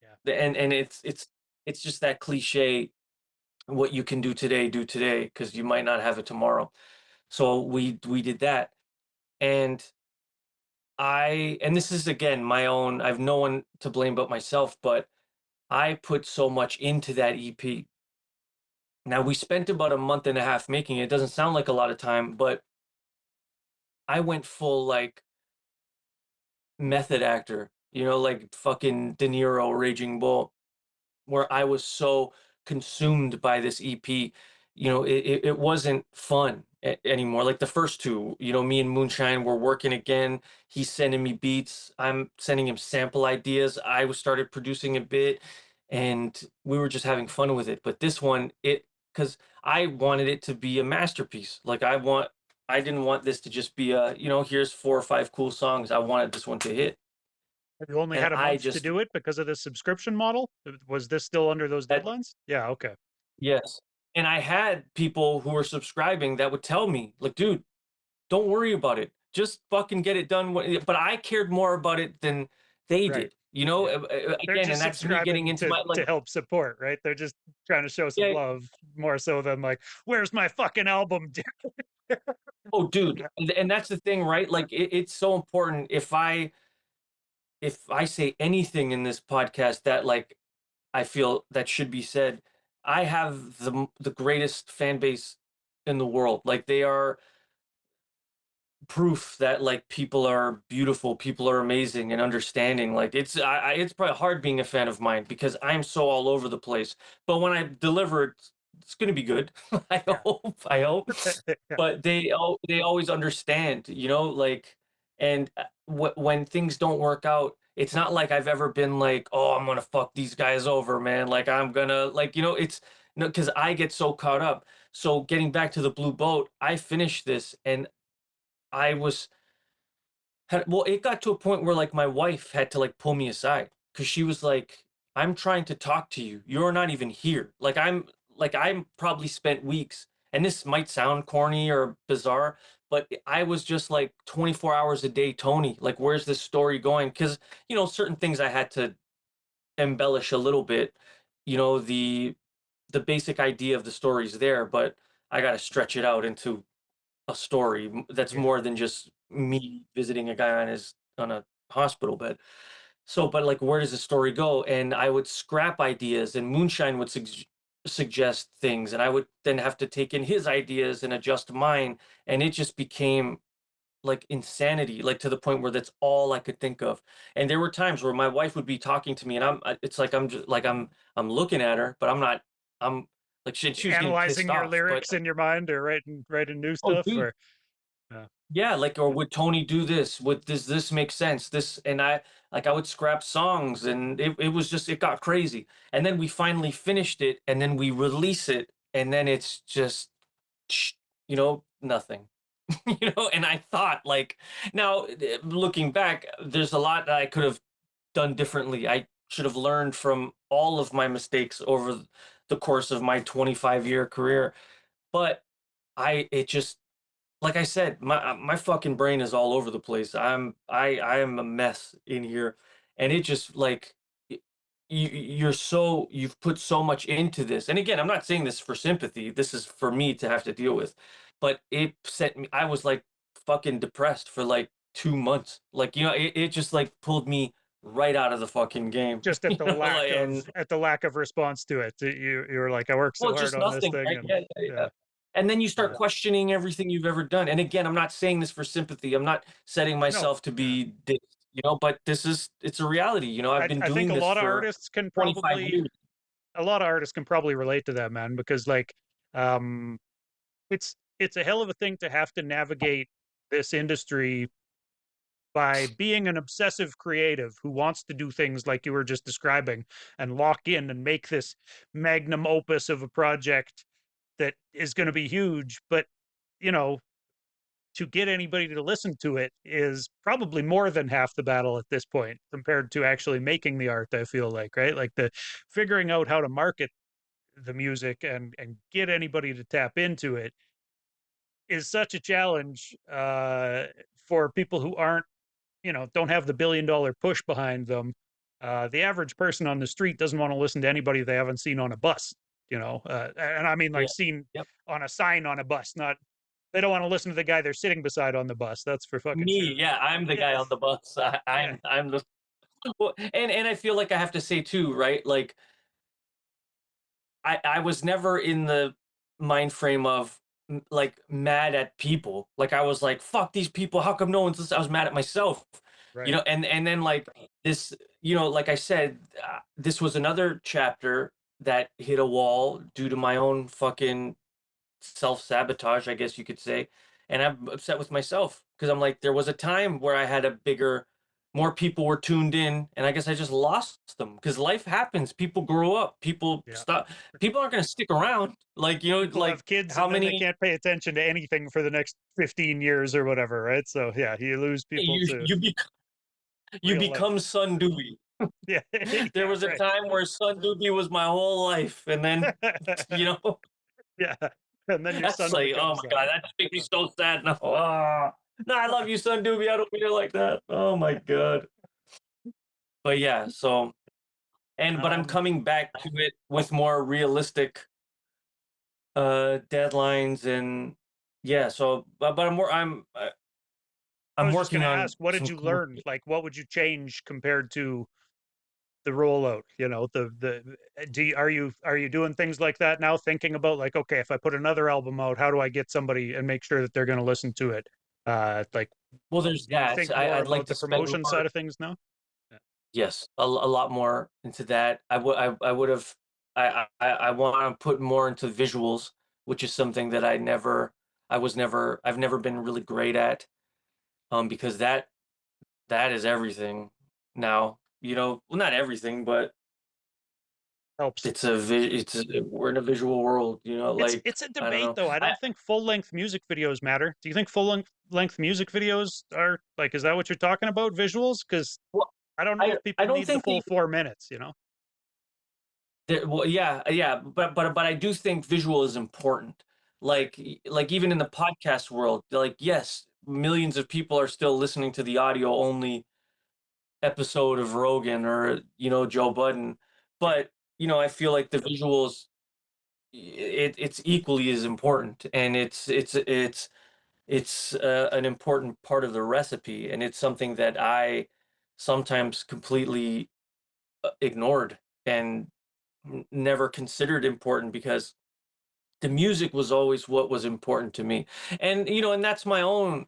Yeah. and it's just that cliche. What you can do today, because you might not have it tomorrow. So we did that, and and this is again my own. I've no one to blame but myself, but I put so much into that EP. Now we spent about a month and a half making it. It doesn't sound like a lot of time, but I went full like method actor, like fucking De Niro, Raging Bull, where I was so consumed by this EP. It wasn't fun anymore. Like the first two, me and Moonshine were working again. He's sending me beats. I'm sending him sample ideas. I was started producing a bit, and we were just having fun with it. But this one, because I wanted it to be a masterpiece. Like I didn't want this to just be here's 4 or 5 cool songs. I wanted this one to hit. You only And had a I month to just do it because of the subscription model? Was this still under those that deadlines? Yeah, okay. Yes. And I had people who were subscribing that would tell me, like, dude, don't worry about it. Just fucking get it done. But I cared more about it than they Right. did, Yeah. They're again, just and that's me getting subscribing into my, to like, help support, right? They're just trying to show some yeah, love more so than like, where's my fucking album? oh, dude. And that's the thing, right? Like, it's so important. If I say anything in this podcast that, like, I feel that should be said, I have the greatest fan base in the world. Like, they are proof that like people are beautiful, people are amazing and understanding. Like it's probably hard being a fan of mine because I'm so all over the place. But when I deliver it, it's gonna be good. I Yeah. hope. I hope. Yeah. But they always understand, like, and when things don't work out, it's not like I've ever been like, oh, I'm gonna fuck these guys over, man. Like I'm gonna like, it's no, because I get so caught up. So getting back to the Blue Boat, I finished this and I was well, it got to a point where like my wife had to like pull me aside because she was like, I'm trying to talk to you. You're not even here. I'm probably spent weeks, and this might sound corny or bizarre, but I was just like 24 hours a day, Tony. Like, where's this story going? Because, certain things I had to embellish a little bit. The basic idea of the story's there, but I gotta stretch it out into a story that's Yeah. more than just me visiting a guy on a hospital bed. So, but like, where does the story go? And I would scrap ideas, and Moonshine would suggest things, and I would then have to take in his ideas and adjust mine, and it just became like insanity, like to the point where that's all I could think of. And there were times where my wife would be talking to me, and it's like I'm just like I'm looking at her, but I'm not. I'm like she was getting pissed Analyzing your off, but lyrics in your mind or writing new oh, stuff dude. or Yeah, like, or would Tony do this? Would this make sense? This, and I would scrap songs, and it was just, it got crazy. And then we finally finished it, and then we release it, and then it's just, nothing. And I thought, like, now looking back, there's a lot that I could have done differently. I should have learned from all of my mistakes over the course of my 25-year career. But it just, like I said, my fucking brain is all over the place. I am a mess in here, and it just like you've put so much into this. And again, I'm not saying this for sympathy. This is for me to have to deal with. But it set me. I was like fucking depressed for like 2 months. Like it just like pulled me right out of the fucking game. just at the lack Like, of and response to it. You were like, I worked so well, hard just on this nothing, thing right? and Yeah, yeah, yeah. yeah. And then you start Yeah. questioning everything you've ever done. And again, I'm not saying this for sympathy. I'm not setting No. myself to Yeah. be this, but it's a reality. I've been I think doing a this lot of for artists can 25 probably years. relate to that, man, because like um it's a hell of a thing to have to navigate this industry by being an obsessive creative who wants to do things like you were just describing and lock in and make this magnum opus of a project that is going to be huge, but you know, to get anybody to listen to it is probably more than half the battle at this point compared to actually making the art. I feel like, right? Like the figuring out how to market the music and get anybody to tap into it is such a challenge for people who aren't don't have the $1 billion push behind them. The average person on the street doesn't want to listen to anybody they haven't seen on a bus, and I mean like Yeah. seen Yep. on a sign on a bus, not they don't want to listen to the guy they're sitting beside on the bus. That's for fucking Me, sure. yeah, I'm the Yeah, guy on the bus. yeah, I'm the well, and I feel like I have to say too, right? Like I was never in the mind frame of like mad at people. Like I was like, fuck these people. How come no one's listening? I was mad at myself, right. and then like this, like I said, this was another chapter that hit a wall due to my own fucking self-sabotage, I guess you could say. And I'm upset with myself because I'm like, there was a time where I had a bigger, more people were tuned in, and I guess I just lost them because life happens. People grow up, people Yeah. stop, people aren't going to stick around. Like, People like have kids how and then they many can't pay attention to anything for the next 15 years or whatever, right? So yeah, you lose people you to you real life. become Son Dewey. Yeah, There yeah, was a right. time where Son Dewey was my whole life, and then you know Yeah, and then your that's son like, oh becomes my that. god, that just makes me so sad now. Ah. No, I love you, Son Dewey. I don't mean it like that. Oh my god. But yeah, so but I'm Um, coming back to it with more realistic deadlines and yeah, so but I I'm was just going working to on ask, what did some you cool learn? Like, what would you change compared to the rollout? Are you doing things like that now? Thinking about like, okay, if I put another album out, how do I get somebody and make sure that they're going to listen to it? Like, well, there's do you that. think more I'd like about to the spend promotion more side of things now? Yeah. yes, a lot more into that. I would have I want to put more into visuals, which is something that I've never been really great at because that is everything now. Well, not everything, but Helps. we're in a visual world, It's like it's a I don't debate know. though. I I don't think full-length music videos matter. Do you think full length music videos are like, is that what you're talking about? Visuals? Because well, I don't know if I people don't need the think full 4 minutes. well, yeah, but I do think visual is important. Like even in the podcast world, like yes, millions of people are still listening to the audio only episode of Rogan or Joe Budden, Yeah. but I feel like the visuals it's equally as important, and it's an important part of the recipe, and it's something that I sometimes completely ignored and never considered important because the music was always what was important to me. And and that's my own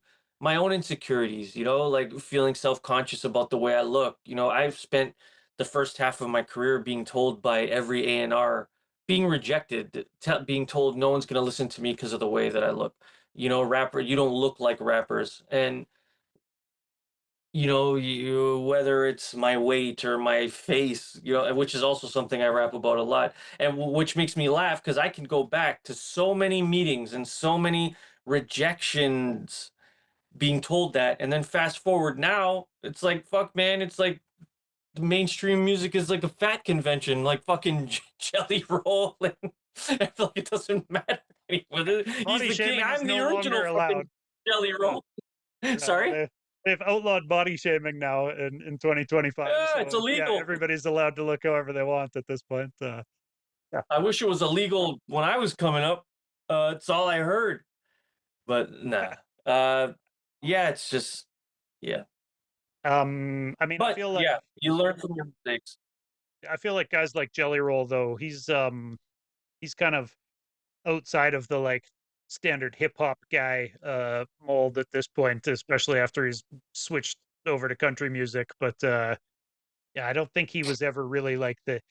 insecurities, like feeling self-conscious about the way I look. I've spent the first half of my career being told by every A&R, being rejected, being told no one's going to listen to me because of the way that I look. Rapper, you don't look like rappers. And whether it's my weight or my face, which is also something I rap about a lot, and which makes me laugh because I can go back to so many meetings and so many rejections being told that, and then fast forward now, it's like fuck, man, it's like the mainstream music is like a fat convention, like fucking Jelly Roll, and I feel like it doesn't matter anymore. He's Body the king. shaming is I'm the no longer original fucking allowed. Jelly Yeah. Roll. Yeah, Sorry. they've outlawed body shaming now in 2025. Yeah, it's So yeah, illegal. everybody's allowed to look however they want at this point. Yeah. I wish it was illegal when I was coming up. It's all I heard, but nah. Uh, yeah, it's just yeah. I mean, But yeah, you learn from your mistakes. I feel like guys like Jelly Roll though, he's kind of outside of the like standard hip hop guy mold at this point, especially after he's switched over to country music. But yeah, I don't think he was ever really like the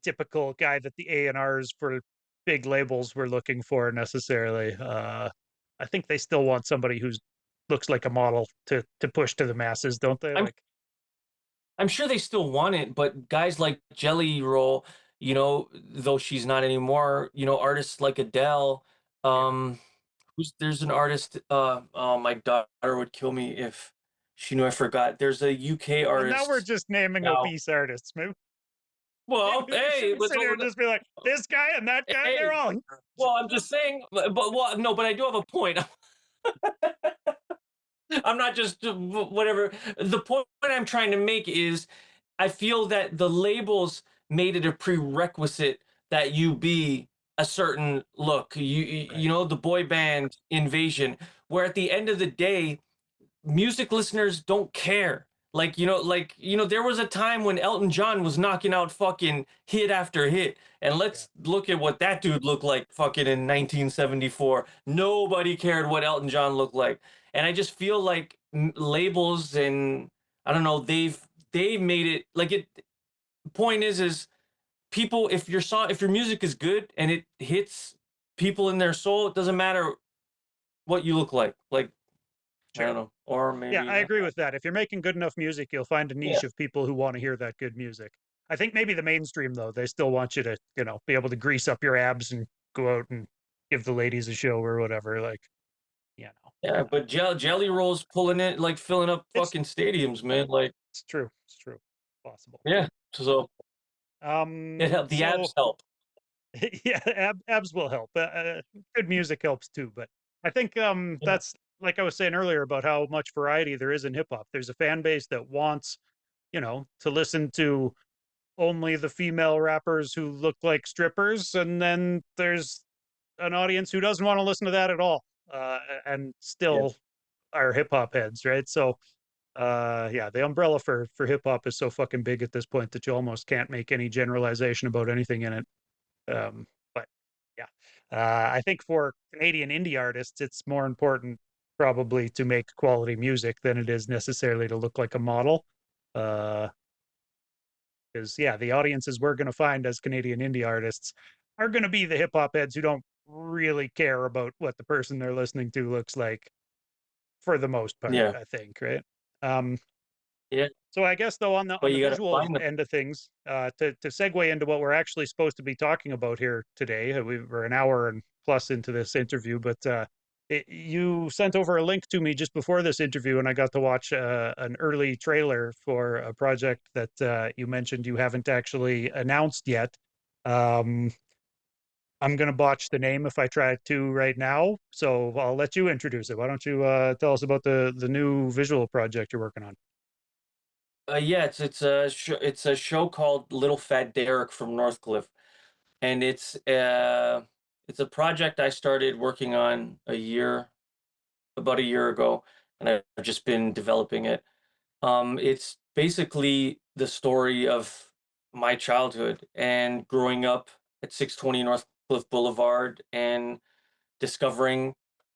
typical guy that the A&Rs for big labels were looking for necessarily. I think they still want somebody who's looks like a model to push to the masses, don't they? I'm Like, I'm sure they still want it, but guys like Jelly Roll, though she's not anymore, artists like Adele, yeah. there's an artist, oh, my daughter would kill me if she knew I forgot. There's a UK Well, now we're artist just naming now. obese artists. Maybe Well, we hey, shouldn't sit here and just be like, this guy and that guy, they're hey, all. well, I'm just saying, but well, no, but I do have a point. I'm not just whatever. The point I'm trying to make is I feel that the labels made it a prerequisite that you be a certain look. Right. You know, the boy band invasion, where at the end of the day, music listeners don't care. There was a time when Elton John was knocking out fucking hit after hit. And Yeah. let's look at what that dude looked like fucking in 1974. Nobody cared what Elton John looked like. And I just feel like labels and I don't know, they made it like it point is people if your music is good and it hits people in their soul, it doesn't matter what you look like. Like I Sure. don't know. Or Yeah, maybe I agree with that. If you're making good enough music, you'll find a yeah. niche of people who want to hear that good music. I think maybe the mainstream though, they still want you to, be able to grease up your abs and go out and give the ladies a show or whatever. Like, you know, Yeah, but Jelly Roll's pulling it, like filling up it's fucking stadiums, man. Like, it's true. It's true. Possible. yeah. So it helped. The So abs help. yeah, abs will help. Good music helps too, but I think Yeah. that's like I was saying earlier about how much variety there is in hip hop. There's a fan base that wants, to listen to only the female rappers who look like strippers, and then there's an audience who doesn't want to listen to that at all, and Yeah. still are hip hop heads, right? So, yeah, the umbrella for hip hop is so fucking big at this point that you almost can't make any generalization about anything in it. But yeah, I think for Canadian indie artists, it's more important probably to make quality music than it is necessarily to look like a model. Uh, because yeah, the audiences we're going to find as Canadian indie artists are going to be the hip hop heads who don't really care about what the person they're listening to looks like for the most part, Yeah. I think, right? Um, Yeah. so I guess though But on the you gotta visual find them. end of things, to segue into what we're actually supposed to be talking about here today, we're an hour and plus into this interview, but you sent over a link to me just before this interview, and I got to watch an early trailer for a project that you mentioned you haven't actually announced yet. Um, I'm going to botch the name if I try to right now, so I'll let you introduce it. Why don't you tell us about the new visual project you're working on? Yeah, it's a show called Little Fat Derek from Northcliffe, and it's a project I started working on about a year ago, and I've just been developing it. It's basically the story of my childhood and growing up at 620 Northcliffe Boulevard and discovering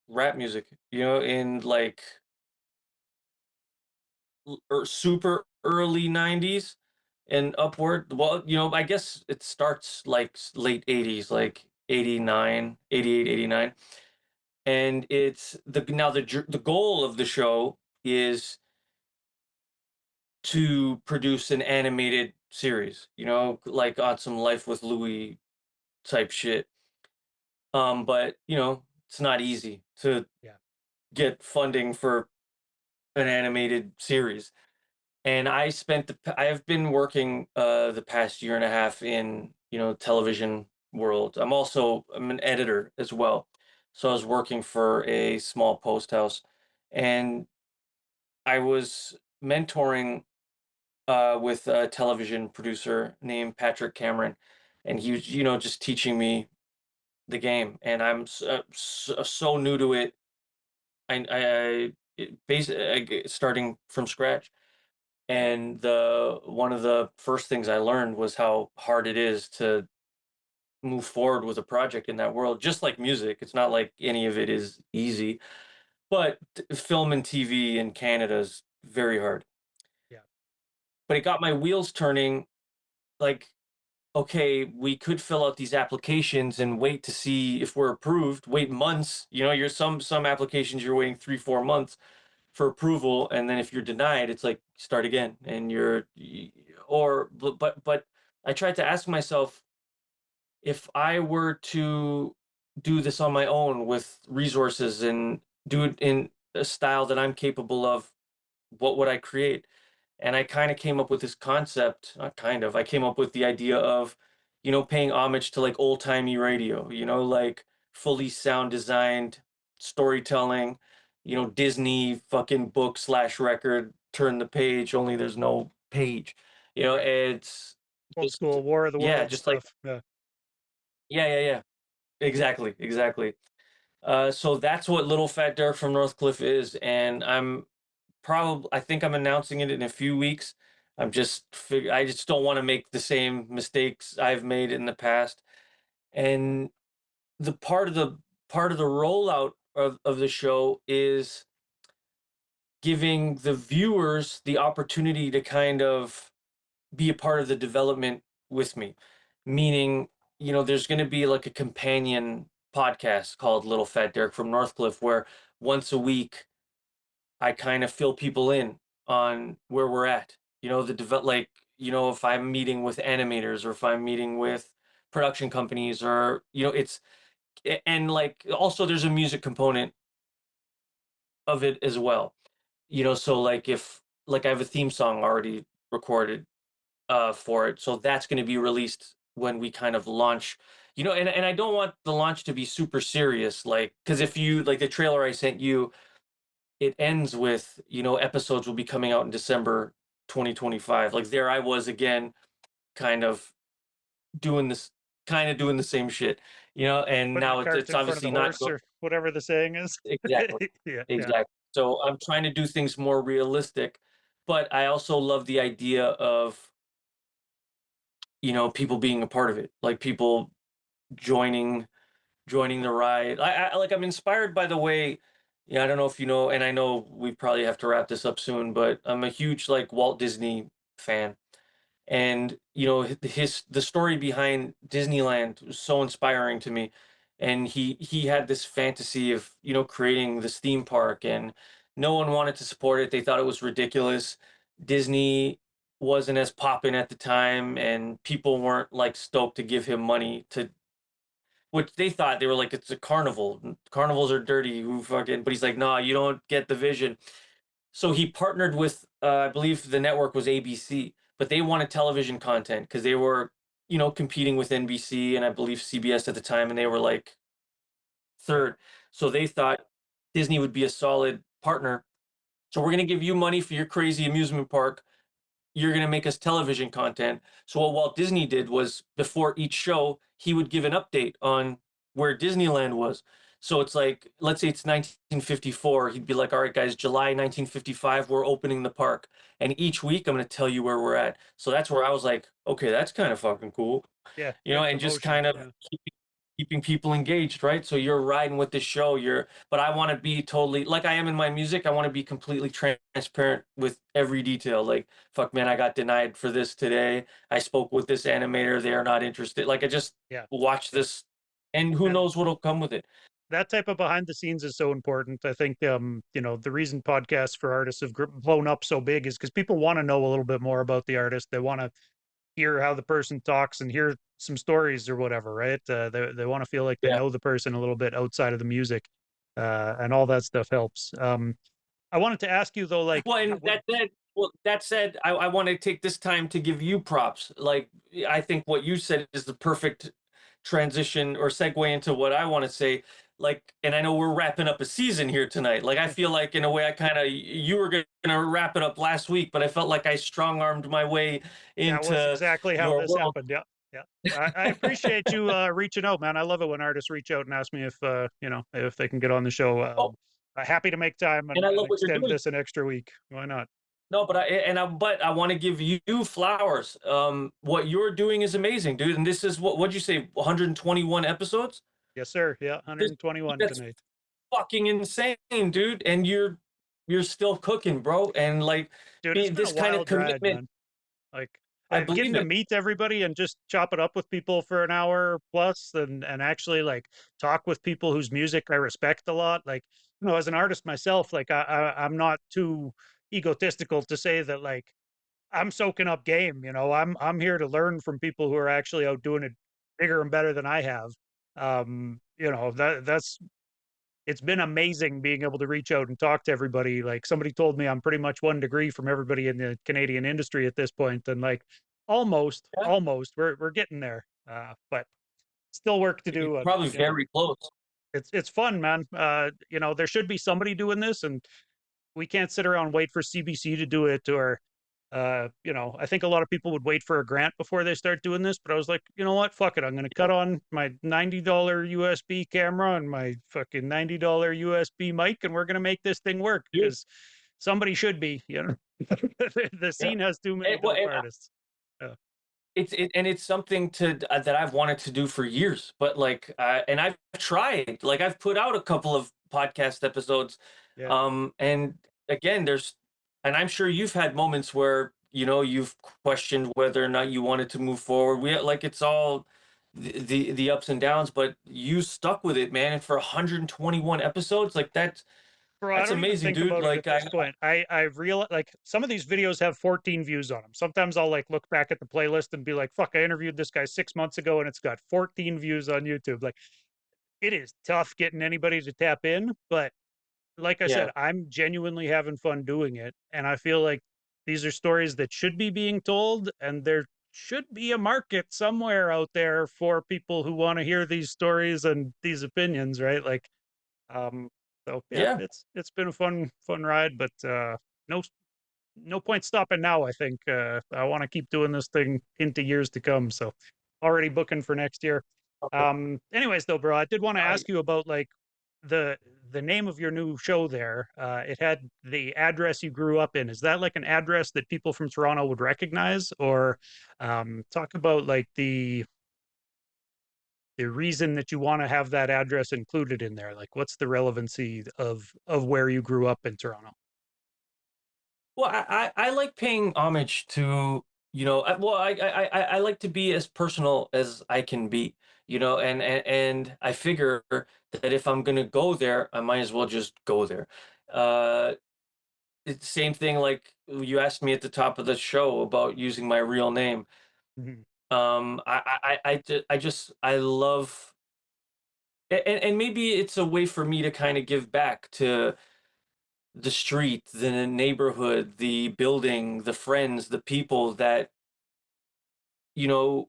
rap music, in like super early 90s and upward. Well, I guess it starts like late 80s, like 89, 88, 89. And it's the goal of the show is to produce an animated series, like on some Life with Louie type shit. But it's not easy to Yeah, get funding for an animated series. And I have been working the past year and a half in, television world. I'm an editor as well. So I was working for a small post house and I was mentoring with a television producer named Patrick Cameron, and he was, just teaching me the game, and so new to it. Basically starting from scratch, and the one of the first things I learned was how hard it is to move forward with a project in that world. Just like music, it's not like any of it is easy, but film and TV in Canada is very hard. yeah, But it got my wheels turning. Like, okay, we could fill out these applications and wait to see if we're approved, wait months. You're some applications you're waiting 3, 4 months for approval. And then if you're denied, it's like start again. And or, but I tried to ask myself if I were to do this on my own with resources and do it in a style that I'm capable of, what would I create? And I kind of came up with this concept, not kind of, I came up with the idea of, paying homage to like old timey radio, like fully sound designed storytelling, Disney fucking book slash record, turn the page, only there's no page. Right. It's Old just, school War of the yeah, World just like, stuff. Yeah. yeah, yeah, yeah. Exactly, exactly. So that's what Little Fat Dirk from Northcliffe is, and I think I'm announcing it in a few weeks. I just don't want to make the same mistakes I've made in the past. And the part of the rollout of the show is giving the viewers the opportunity to kind of be a part of the development with me. Meaning, there's going to be like a companion podcast called Little Fat Derek from Northcliffe, where once a week I kind of fill people in on where we're at. If I'm meeting with animators, or if I'm meeting with production companies, or and like also there's a music component of it as well. So like if like I have a theme song already recorded for it. So that's going to be released when we kind of launch. And I don't want the launch to be super serious, like, because if you like the trailer I sent you, it ends with, episodes will be coming out in December 2025. Like there I was again, kind of doing this, kind of doing the same shit, and Putting the now cart it's in front of the obviously not horse, or whatever the saying is. exactly, Yeah. Yeah. exactly. So I'm trying to do things more realistic, but I also love the idea of, people being a part of it, like people joining joining the ride. I'm inspired by the way, yeah, I don't know if you know, and I know we probably have to wrap this up soon, but I'm a huge like Walt Disney fan. And the story behind Disneyland was so inspiring to me. And he had this fantasy of, creating this theme park, and no one wanted to support it. They thought it was ridiculous. Disney wasn't as popping at the time, and people weren't like stoked to give him money to, which they thought, they were like, it's a carnival. Carnivals are dirty. Who fucking? But he's like, no, you don't get the vision. So he partnered with, I believe the network was ABC, but they wanted television content because they were, competing with NBC and I believe CBS at the time, and they were like Right. third. So they thought Disney would be a solid partner. So we're going to give you money for your crazy amusement park, you're going to make us television content. So what Walt Disney did was, before each show, he would give an update on where Disneyland was. So it's like, let's say it's 1954. He'd be like, all right, guys, July 1955, we're opening the park. And each week I'm going to tell you where we're at. So that's where I was like, okay, that's kind of fucking cool. Yeah. Get the And just motion. kind of Yeah. keeping people engaged, right? So you're riding with the show. But I want to be totally like I am in my music. I want to be completely transparent with every detail. Like, fuck, man, I got denied for this today. I spoke with this animator. They are not interested. Like, I just Yeah. watch Yeah. this, and who And knows what'll come with it. that type of behind the scenes is so important. I think, the reason podcasts for artists have blown up so big is because people want to know a little bit more about the artist. They want to hear how the person talks and hear some stories or whatever, right? They want to feel like they Yeah. know the person a little bit outside of the music, and all that stuff helps. I wanted to ask you though, like, Well, and that said, I want to take this time to give you props. Like, I think what you said is the perfect transition or segue into what I want to say. Like, and I know we're wrapping up a season here tonight. Like, I feel like in a way, you were going to wrap it up last week, but I felt like I strong armed my way that was into exactly how your this world. happened. Yeah. Yeah. I appreciate you reaching out, man. I love it when artists reach out and ask me if if they can get on the show. Oh, Happy to make time and I and love what you're extend doing. this an extra week. Why not? No, but I want to give you flowers. What you're doing is amazing, dude. And this is what'd you say, 121 episodes? Yes, sir. Yeah, This 121 That's tonight. fucking insane, dude. And you're still cooking, bro. And like, Dude, it's been a this kind of wild ride, commitment, man. Like, I getting believe to it. meet everybody and just chop it up with people for an hour plus, and actually like talk with people whose music I respect a lot. Like, as an artist myself, like I'm not too egotistical to say that like I'm soaking up game. I'm here to learn from people who are actually out doing it bigger and better than I have. That's it's been amazing being able to reach out and talk to everybody. Like, somebody told me I'm pretty much 1 degree from everybody in the Canadian industry at this point, and like Yeah, almost we're getting there. But still work to you're do. And probably very close. It's fun, man. You know, there should be somebody doing this, and we can't sit around and wait for CBC to do it, or you know, I think a lot of people would wait for a grant before they start doing this, but I was like, you know what, fuck it, I'm gonna cut on my $90 USB camera and my fucking $90 USB mic, and we're gonna make this thing work Yeah. because somebody should be, you know. The Yeah. scene has too many Well, dope artists. Yeah. it's something that I've wanted to do for years, but like, and I've tried, like I've put out a couple of podcast episodes, Yeah. and again, and I'm sure you've had moments where you've questioned whether or not you wanted to move forward. Like it's all the ups and downs, but you stuck with it, man. And for 121 episodes, like Bro, I that's don't even amazing, think dude. about it Like at this point. I've realized like some of these videos have 14 views on them. Sometimes I'll like look back at the playlist and be like, fuck, I interviewed this guy 6 months ago and it's got 14 views on YouTube. Like it is tough getting anybody to tap in, but like I said, yeah, I'm genuinely having fun doing it. And I feel like these are stories that should be being told, and there should be a market somewhere out there for people who want to hear these stories and these opinions, right? Like, um, so yeah, yeah. it's been a fun ride, but no no point stopping now. I think I want to keep doing this thing into years to come. So already booking for next year. Okay. Anyways, though, bro, I did want to I, ask you about like the the name of your new show there. It had the address you grew up in. Is that like an address that people from Toronto would recognize, or talk about like the reason that you want to have that address included in there? Like, what's the relevancy of where you grew up in Toronto? Well, I like paying homage to, well, I like to be as personal as I can be, and I figure that if I'm gonna go there, I might as well just go there. Uh, it's the same thing like you asked me at the top of the show about using my real name. Mhm. I love, and maybe it's a way for me to kind of give back to the street, the neighborhood, the building, the friends, the people that, you know,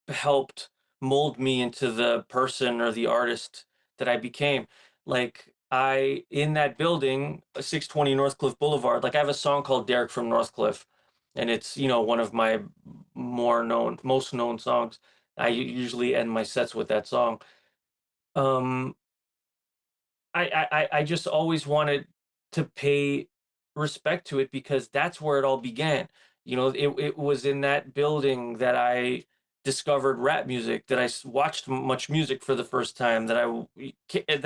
helped mold me into the person or the artist that I became. Like in that building, 620 Northcliffe Boulevard, like I have a song called Derek from Northcliffe, and it's, one of my most known songs. I usually end my sets with that song. Um, I just always wanted to pay respect to it because that's where it all began. It was in that building that I discovered rap music, that I watched much music for the first time, that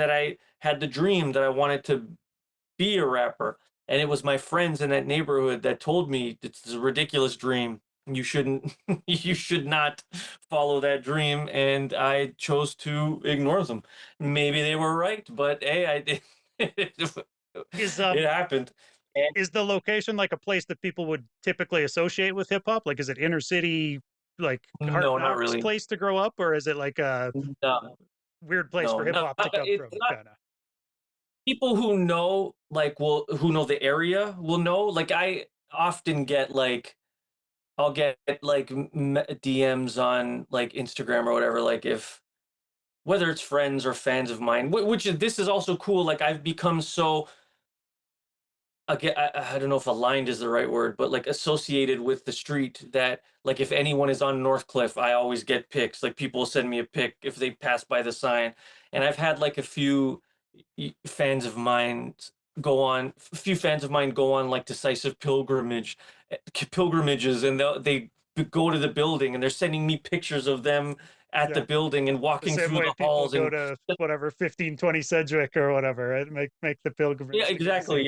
I had the dream that I wanted to be a rapper. And it was my friends in that neighborhood that told me it's a ridiculous dream. You shouldn't, you should not follow that dream. And I chose to ignore them. Maybe they were right, but hey, I did. Is It happened. And is the location like a place that people would typically associate with hip hop? Like, is it inner city, like Hard no, not Knocks really. place to grow up, or is it like a No, weird place no, for hip no. hop to come It's from? not. Kind of. People who know, like, who know the area will know. Like, I often get like I'll get like DMs on like Instagram or whatever, like if whether it's friends or fans of mine, which is this is also cool. Like I've become so again, I don't know if aligned is the right word, but like associated with the street that like if anyone is on Northcliffe, I always get pics. Like people will send me a pic if they pass by the sign, and I've had like fans of mine a few fans of mine go on like decisive pilgrimages, and they go to the building and they're sending me pictures of them at the Yeah, building and the walking same through way the people halls go and to whatever 1520 Sedgwick or whatever, right? Make the yeah, pilgrimage to go see exactly, him.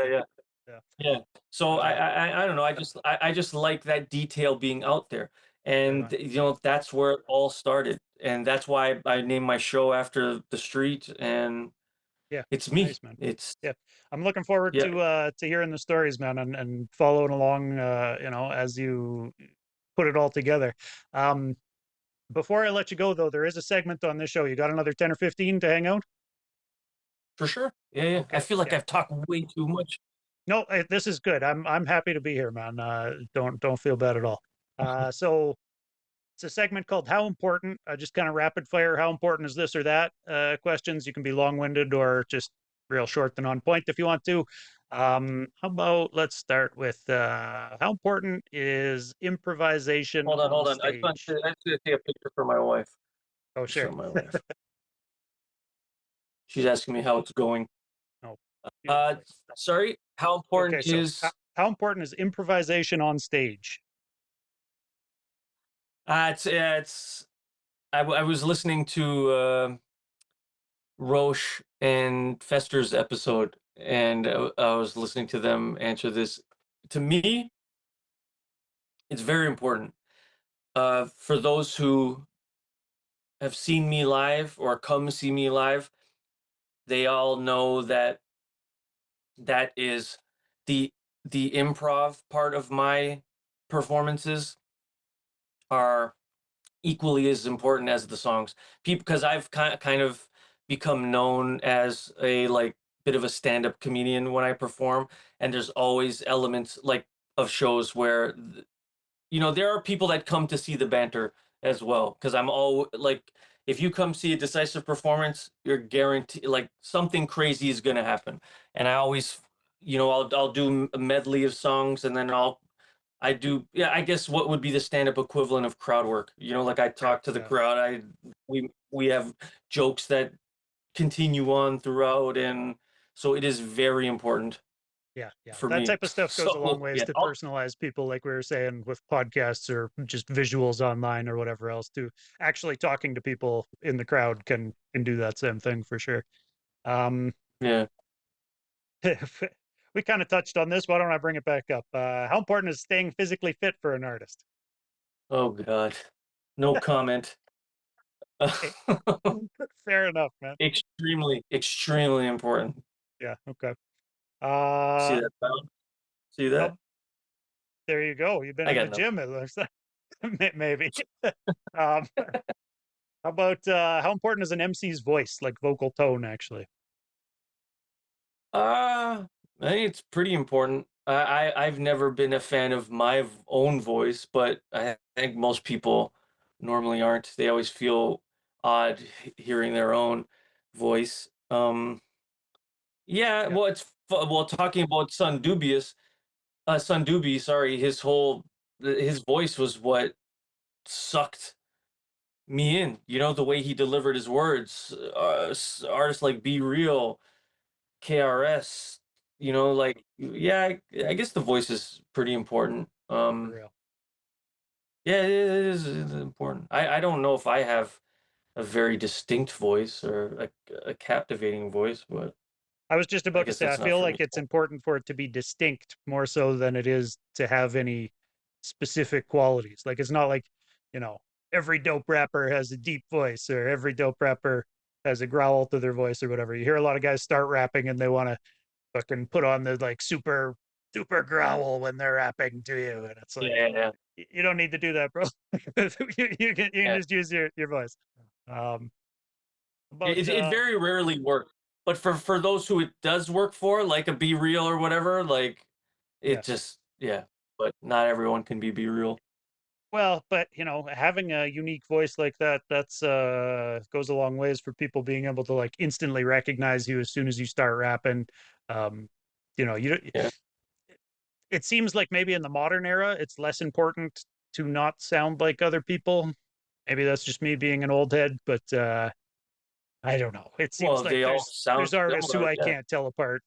yeah. Yeah. Yeah. So Uh, I don't know. I just like that detail being out there. right And on. that's where it all started. And that's why I named my show after the street, and Yeah. it's me. Nice, man. It's Yeah. I'm looking forward yeah, to hearing the stories, man, and following along as you put it all together. Um Before I let you go though, there is a segment on this show. You got another 10 or 15 to hang out? for sure. Yeah. I Okay. feel like Yeah. I've talked way too much. No, this is good. I'm happy to be here, man. Don't feel bad at all. So It's a segment called How Important, just kind of rapid fire, how important is this or that questions. You can be long winded or just real short and on point if you want to. How about let's start with how important is improvisation on Hold on. stage? I just need to take a picture for my wife. Oh, So sure. my wife. She's asking me how it's going. Oh, Uh, beautiful. sorry. How Okay, important so is? how important is improvisation on stage? It's. I was listening to Roche and Fester's episode, and I was listening to them answer this. To me, it's very important. For those who have seen me live or come see me live, they all know that that is the the improv part of my performances are equally as important as the songs. People, because I've kind of become known as a like bit of a stand-up comedian when I perform, and there's always elements like of shows where there are people that come to see the banter as well. Because I'm all like, if you come see a decisive performance, you're guaranteed like something crazy is gonna happen. And I always, I'll do a medley of songs, and then I do, yeah, I guess what would be the stand-up equivalent of crowd work. Like I Right. talk to the Yeah. crowd. We have jokes that continue on throughout, and so it is very important Yeah, yeah. for That me. type of stuff goes a long So ways yeah, to personalize people, like we were saying with podcasts or just visuals online or whatever else. To actually talking to people in the crowd can do that same thing for sure. Um, yeah. we kind of touched on this. Why don't I bring it back up? How important is staying physically fit for an artist? Oh God, no comment. Okay, fair enough, man. Extremely, extremely important. Yeah, okay. See Uh, that sound? See that? how, there you go. You've been I in the got nothing. gym, it looks like. Maybe. Um, how about how important is an MC's voice, like vocal tone, actually? I think it's pretty important. I've never been a fan of my own voice, but I think most people normally aren't. They always feel odd hearing their own voice. Yeah, Yeah, well, well, talking about Son Doobie, sorry, his voice was what sucked me in. The way he delivered his words. Artists like Be Real, KRS, like, yeah, I guess the voice is pretty important. for real. Yeah, it is important. I don't know if I have a very distinct voice or a captivating voice, but I was just I about to guess say, I that's not feel for like me. it's important for it to be distinct more so than it is to have any specific qualities. Like, it's not like, you know, every dope rapper has a deep voice or every dope rapper has a growl to their voice or whatever. You hear a lot of guys start rapping and they want to fucking put on the like super growl when they're rapping to you. And it's like, Yeah, yeah, you don't need to do that, bro. You can yeah. just use your voice. Um, about, It very rarely works, but for those who it does work for, like a Be Real or whatever, like yeah. it just yeah. But not everyone can be real. Well, but having a unique voice like that, that's goes a long ways for people being able to like instantly recognize you as soon as you start rapping. Um, you Yeah. it seems like maybe in the modern era, it's less important to not sound like other people. Maybe that's just me being an old head, but I don't know. It seems Well, like they all sound there's artists who similar. I Yeah, can't tell apart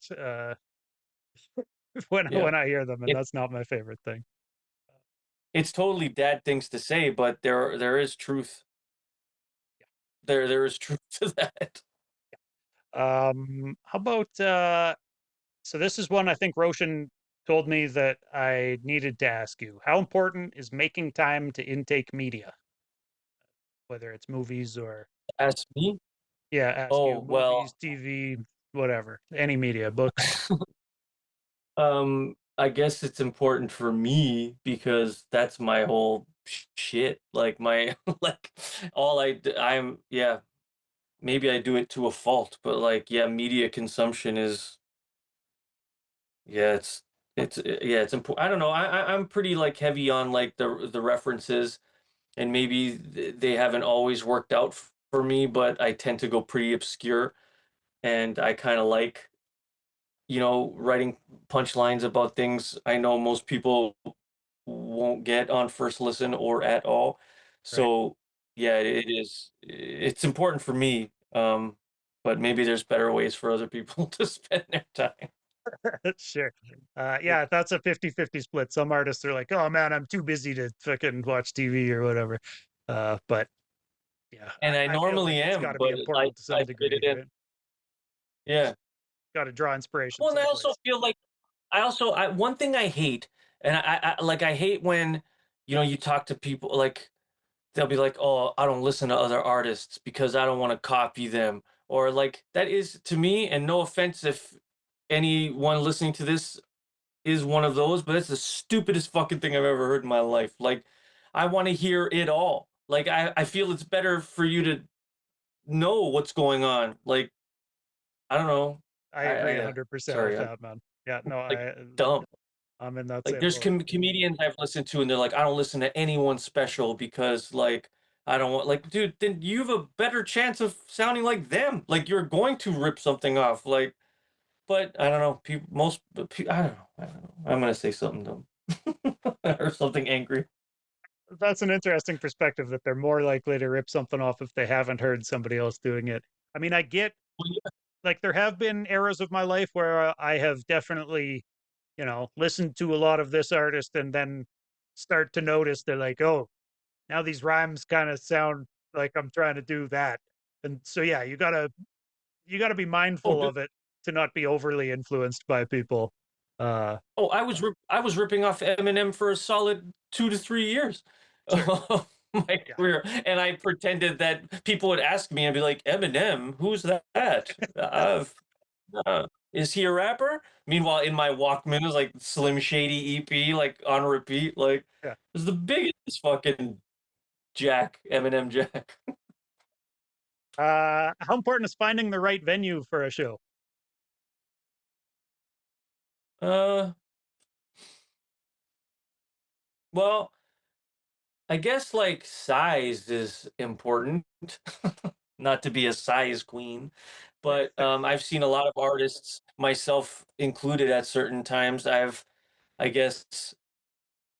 when yeah. I hear them, and It that's not my favorite thing. it's totally dad things to say, but there is truth. There is truth to that. How about so this is one I think Roshan told me that I needed to ask you. How important is making time to intake media, whether it's movies or Ask me. yeah, ask you Oh movies, well. TV, whatever, any media, books. I guess it's important for me because that's my whole shit. Like my like I'm yeah. Maybe I do it to a fault, but like yeah, media consumption is yeah, it's yeah, it's important. I don't know. I'm pretty like heavy on like the references. and maybe they haven't always worked out for me, but I tend to go pretty obscure, and I kind of like, writing punchlines about things I know most people won't get on first listen or at all. Right. So yeah, it's important for me. But maybe there's better ways for other people to spend their time. Sure. Yeah, that's a 50-50 split. Some artists are like, oh man, I'm too busy to fucking watch TV or whatever. But yeah, And I I feel like normally it's am, got to be but important to I some fit degree, it in. right? Yeah. Got to draw inspiration Well, and I also someplace. feel like I one thing I hate, and I hate when, you talk to people like they'll be like, "Oh, I don't listen to other artists because I don't want to copy them." Or like that is to me, and no offense if anyone listening to this is one of those, but it's the stupidest fucking thing I've ever heard in my life. Like, I want to hear it all. Like, I feel it's better for you to know what's going on. Like, I don't know. I agree I 100% with sorry, I'm that, man. Yeah, no, like dumb. I'm in that Like, same there's boat. comedians I've listened to, and they're like, I don't listen to anyone special because, like, I don't want, like, dude, then you have a better chance of sounding like them. Like, you're going to rip something off. Like, but I don't know. People, I don't know. I don't know. I'm gonna say something dumb or something angry. That's an interesting perspective that they're more likely to rip something off if they haven't heard somebody else doing it. I mean, I get Well, yeah, like there have been eras of my life where I have definitely, listened to a lot of this artist and then start to notice they're like, oh, now these rhymes kind of sound like I'm trying to do that. And so yeah, you gotta be oh, mindful dude. of it to not be overly influenced by people. Uh Oh, I was ripping off Eminem for a solid 2 to 3 years sure. of my Yeah. career, and I pretended that people would ask me and be like, "Eminem, who's that? Is he a rapper?" Meanwhile, in my Walkman is like Slim Shady EP, like on repeat. Like, Yeah. it's the biggest fucking Jack, Eminem Jack. How important is finding the right venue for a show? Uh, well, I guess like size is important. Not to be a size queen, but I've seen a lot of artists, myself included, at certain times. I guess,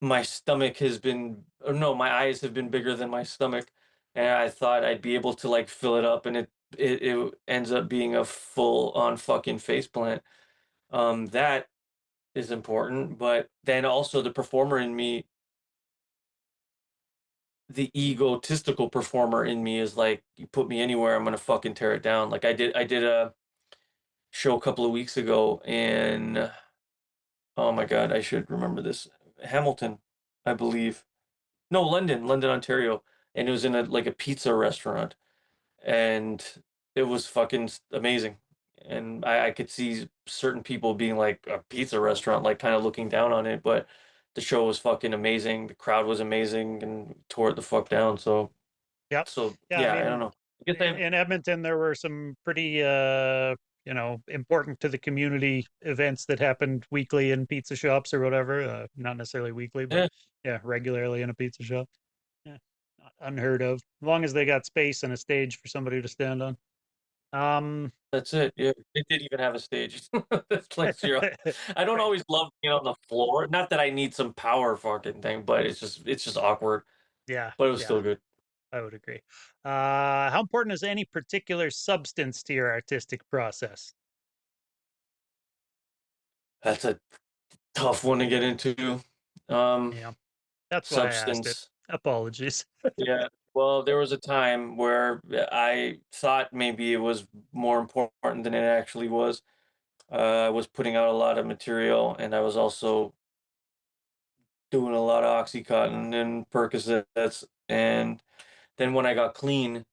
my stomach has been, or no, my eyes have been bigger than my stomach, and I thought I'd be able to like fill it up, and it ends up being a full on fucking faceplant. That is important, but then also the performer in me, the egotistical performer in me is like, you put me anywhere, I'm gonna fucking tear it down. Like I did a show a couple of weeks ago in, oh my god, I should remember this, Hamilton, I believe. No, London, Ontario, and it was in a pizza restaurant, and it was fucking amazing. And I could see certain people being like, a pizza restaurant, like kind of looking down on it, but the show was fucking amazing. The crowd was amazing and tore it the fuck down. So Yep. Yeah, I yeah, I don't mean, know. I guess I have in Edmonton, there were some pretty, important to the community events that happened weekly in pizza shops or whatever. Not necessarily weekly, but yeah, yeah, regularly in a pizza shop. Yeah, not unheard of. As long as they got space and a stage for somebody to stand on. Um, that's it. Yeah, it did even have a stage. This place you're I don't right. always love being on the floor. Not that I need some power fucking thing, but it's just awkward. Yeah, But it was yeah, still good. I would agree. How important is any particular substance to your artistic process? That's a tough one to get into. Um, Yeah, that's why I asked it. Substance. Apologies. Yeah. Well, there was a time where I thought maybe it was more important than it actually was. I was putting out a lot of material, and I was also doing a lot of Oxycontin and Percocets. And then when I got clean,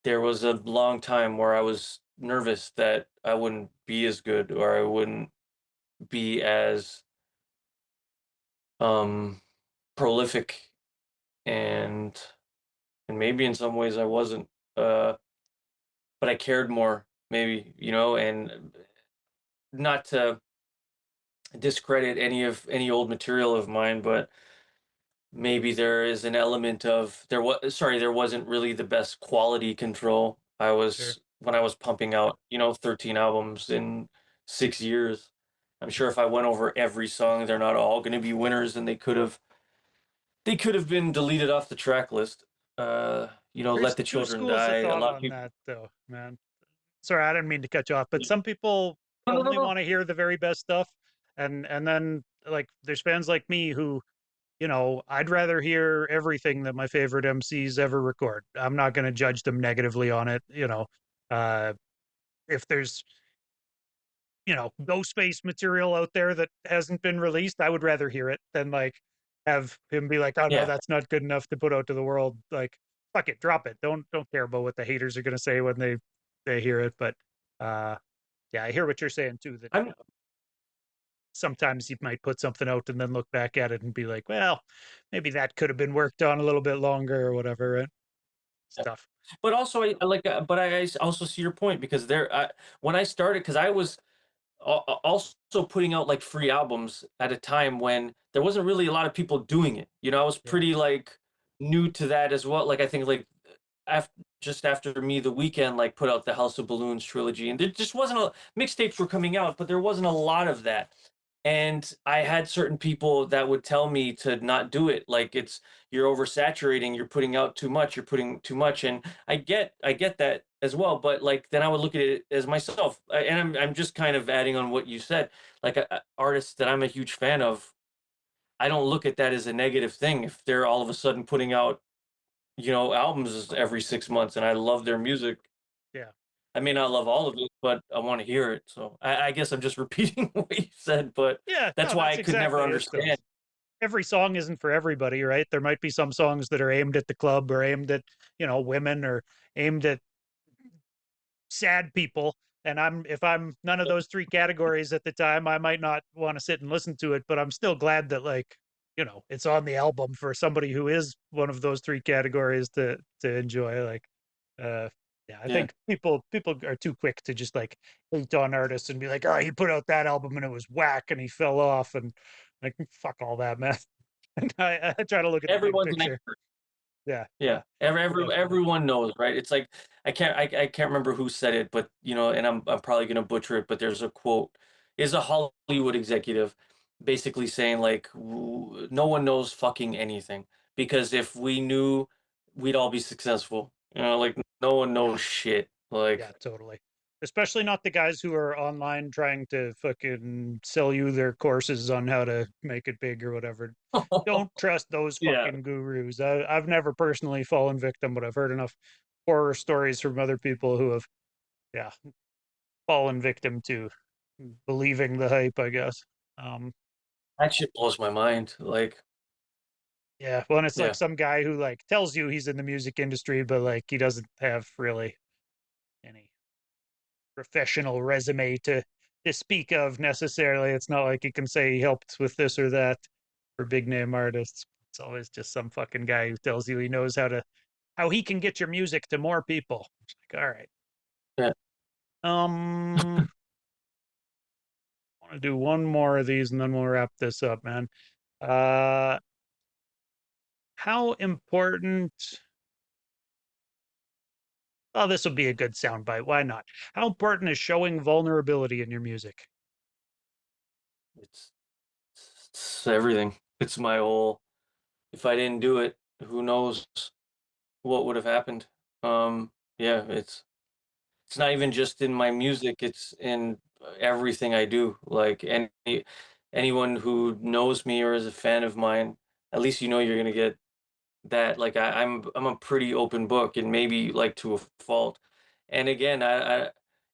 there was a long time where I was nervous that I wouldn't be as good, or I wouldn't be as um prolific, and maybe in some ways I wasn't, uh but I cared more, maybe, and not to discredit any old material of mine, but maybe there is an element of there wasn't really the best quality control. I Sure. was when I was pumping out, 13 albums in 6 years. I'm sure if I went over every song, they're not all going to be winners, and they could have been deleted off the track list. There's Let the two children schools of die. A thought lot of on people. that, though, man. Sorry, I didn't mean to cut you off, but some people No, no, no, only no. want to hear the very best stuff, and then like there's fans like me who, I'd rather hear everything that my favorite MCs ever record. I'm not going to judge them negatively on it. Uh, if there's no space material out there that hasn't been released, I would rather hear it than like have him be like, oh no, Yeah. that's not good enough to put out to the world. Like, fuck it, drop it. Don't care about what the haters are gonna say when they hear it. But uh yeah, I hear what you're saying too, that I'm sometimes you might put something out and then look back at it and be like, well, maybe that could have been worked on a little bit longer or whatever, right? Stuff. But also, I like, but also see your point because when I started, because I was also putting out like free albums at a time when there wasn't really a lot of people doing it. I was Yeah. pretty like new to that as well. Like I think like after just after me, the weekend like put out the House of Balloons trilogy, and there just wasn't a mixtapes were coming out, but there wasn't a lot of that. And I had certain people that would tell me to not do it. Like you're oversaturating, you're putting out too much, you're putting too much. And I get that as well. But like then I would look at it as myself. And I'm just kind of adding on what you said. Like artists that I'm a huge fan of, I don't look at that as a negative thing if they're all of a sudden putting out, albums every 6 months and I love their music. Yeah. I may not love all of it, but I want to hear it. So I guess I'm just repeating what you said, but Yeah, that's no, why that's I could never exactly it though. understand. Every song isn't for everybody, right? There might be some songs that are aimed at the club or aimed at, women or aimed at sad people. And if I'm none of those three categories at the time, I might not want to sit and listen to it, but I'm still glad that like, it's on the album for somebody who is one of those three categories to enjoy. Like uh yeah, I Yeah. think people are too quick to just like hate on artists and be like, oh, he put out that album and it was whack and he fell off and like fuck all that, man. And I try to look at the big Everyone's an picture. expert. Yeah, yeah, Yeah. definitely. Everyone knows, right? It's like I can't remember who said it, but and I'm probably gonna butcher it, but there's a quote, is a Hollywood executive basically saying like no one knows fucking anything. Because if we knew, we'd all be successful. Like no one Yeah. knows shit. Yeah, Like totally. Especially not the guys who are online trying to fucking sell you their courses on how to make it big or whatever. Don't trust those yeah. fucking gurus. I've never personally fallen victim, but I've heard enough horror stories from other people who have, yeah, fallen victim to believing the hype, I guess. Um, That shit blows my mind. Like, yeah, well, and it's like yeah. some guy who like tells you he's in the music industry, but like he doesn't have really any professional resume to speak of necessarily. It's not like he can say he helped with this or that for big name artists. It's always just some fucking guy who tells you he knows how he can get your music to more people. It's like, all right. Yeah. I want to do one more of these and then we'll wrap this up, man. Uh how important oh, this will be a good soundbite. Why not? How important is showing vulnerability in your music? It's, it's everything. It's my whole. If I didn't do it, who knows what would have happened? Yeah, it's not even just in my music. It's in everything I do. Like anyone who knows me or is a fan of mine, at least you're gonna get that. Like I'm a pretty open book, and maybe like to a fault. And again,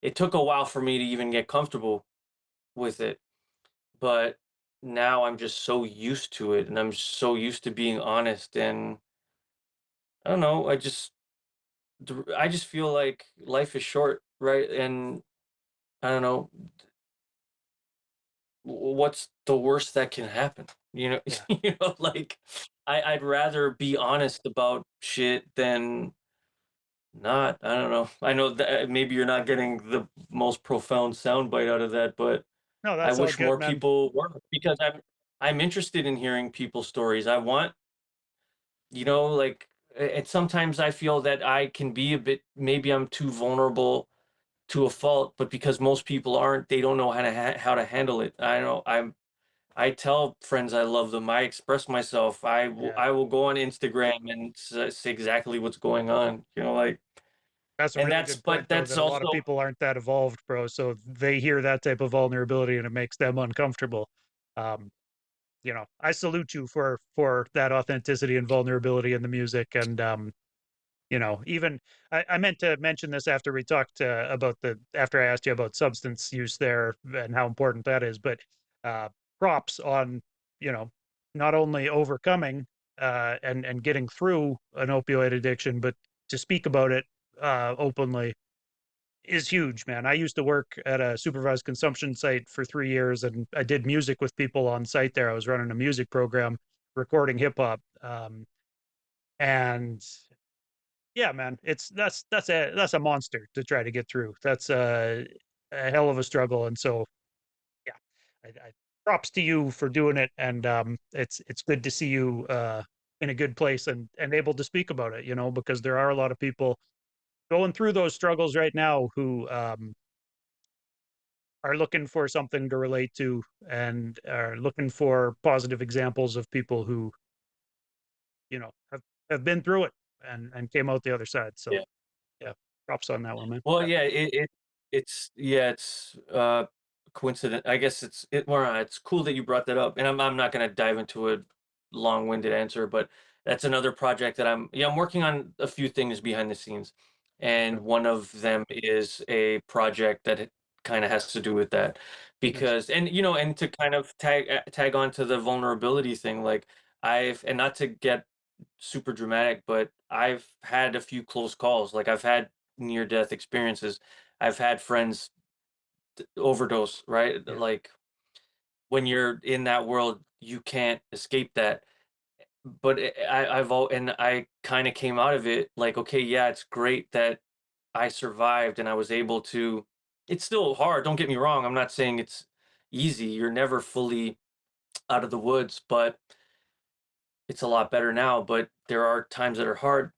it took a while for me to even get comfortable with it, but now I'm just so used to it, and I'm so used to being honest. And I don't know, I just feel like life is short, right? And I don't know, what's the worst that can happen? Yeah. Like I'd rather be honest about shit than not. I don't know. I know that maybe you're not getting the most profound soundbite out of that, but No, I that's all wish good, more man. people were, because I'm interested in hearing people's stories. I want like, and sometimes I feel that I can be a bit, maybe I'm too vulnerable to a fault, but because most people aren't, they don't know how to handle it. I know I tell friends I love them. I express myself. Yeah. I will go on Instagram and say exactly what's going on. Like, That's a and really that's, good point, but though, that's that a lot of also, people aren't that evolved, bro. So they hear that type of vulnerability and it makes them uncomfortable. Um, I salute you for that authenticity and vulnerability in the music. And even I meant to mention this after we talked about the after I asked you about substance use there and how important that is, but uh, props on you know not only overcoming and getting through an opioid addiction, but to speak about it openly is huge, man. I used to work at a supervised consumption site for 3 years, and I did music with people on site there. I was running a music program, recording hip hop, and yeah, man, that's a monster to try to get through. That's a hell of a struggle, and so yeah, I props to you for doing it, and it's good to see you in a good place and able to speak about it. Because there are a lot of people going through those struggles right now who are looking for something to relate to and are looking for positive examples of people who have been through it and came out the other side. So yeah. yeah, props on that one, man. Well, yeah, it's coincident. I guess it's cool that you brought that up, and I'm not going to dive into a long-winded answer, but that's another project that I'm working on a few things behind the scenes, Okay, and one of them is a project that kind of has to do with that, nice. because, and to kind of tag on to the vulnerability thing, like, and not to get super dramatic, but I've had a few close calls. Like, I've had near death experiences. I've had friends overdose, right? Yeah, Like, when you're in that world, you can't escape that. But and I kind of came out of it like, okay, yeah, it's great that I survived and I was able to. It's still hard. Don't get me wrong. I'm not saying it's easy. You're never fully out of the woods, but it's a lot better now. But there are times that are hard.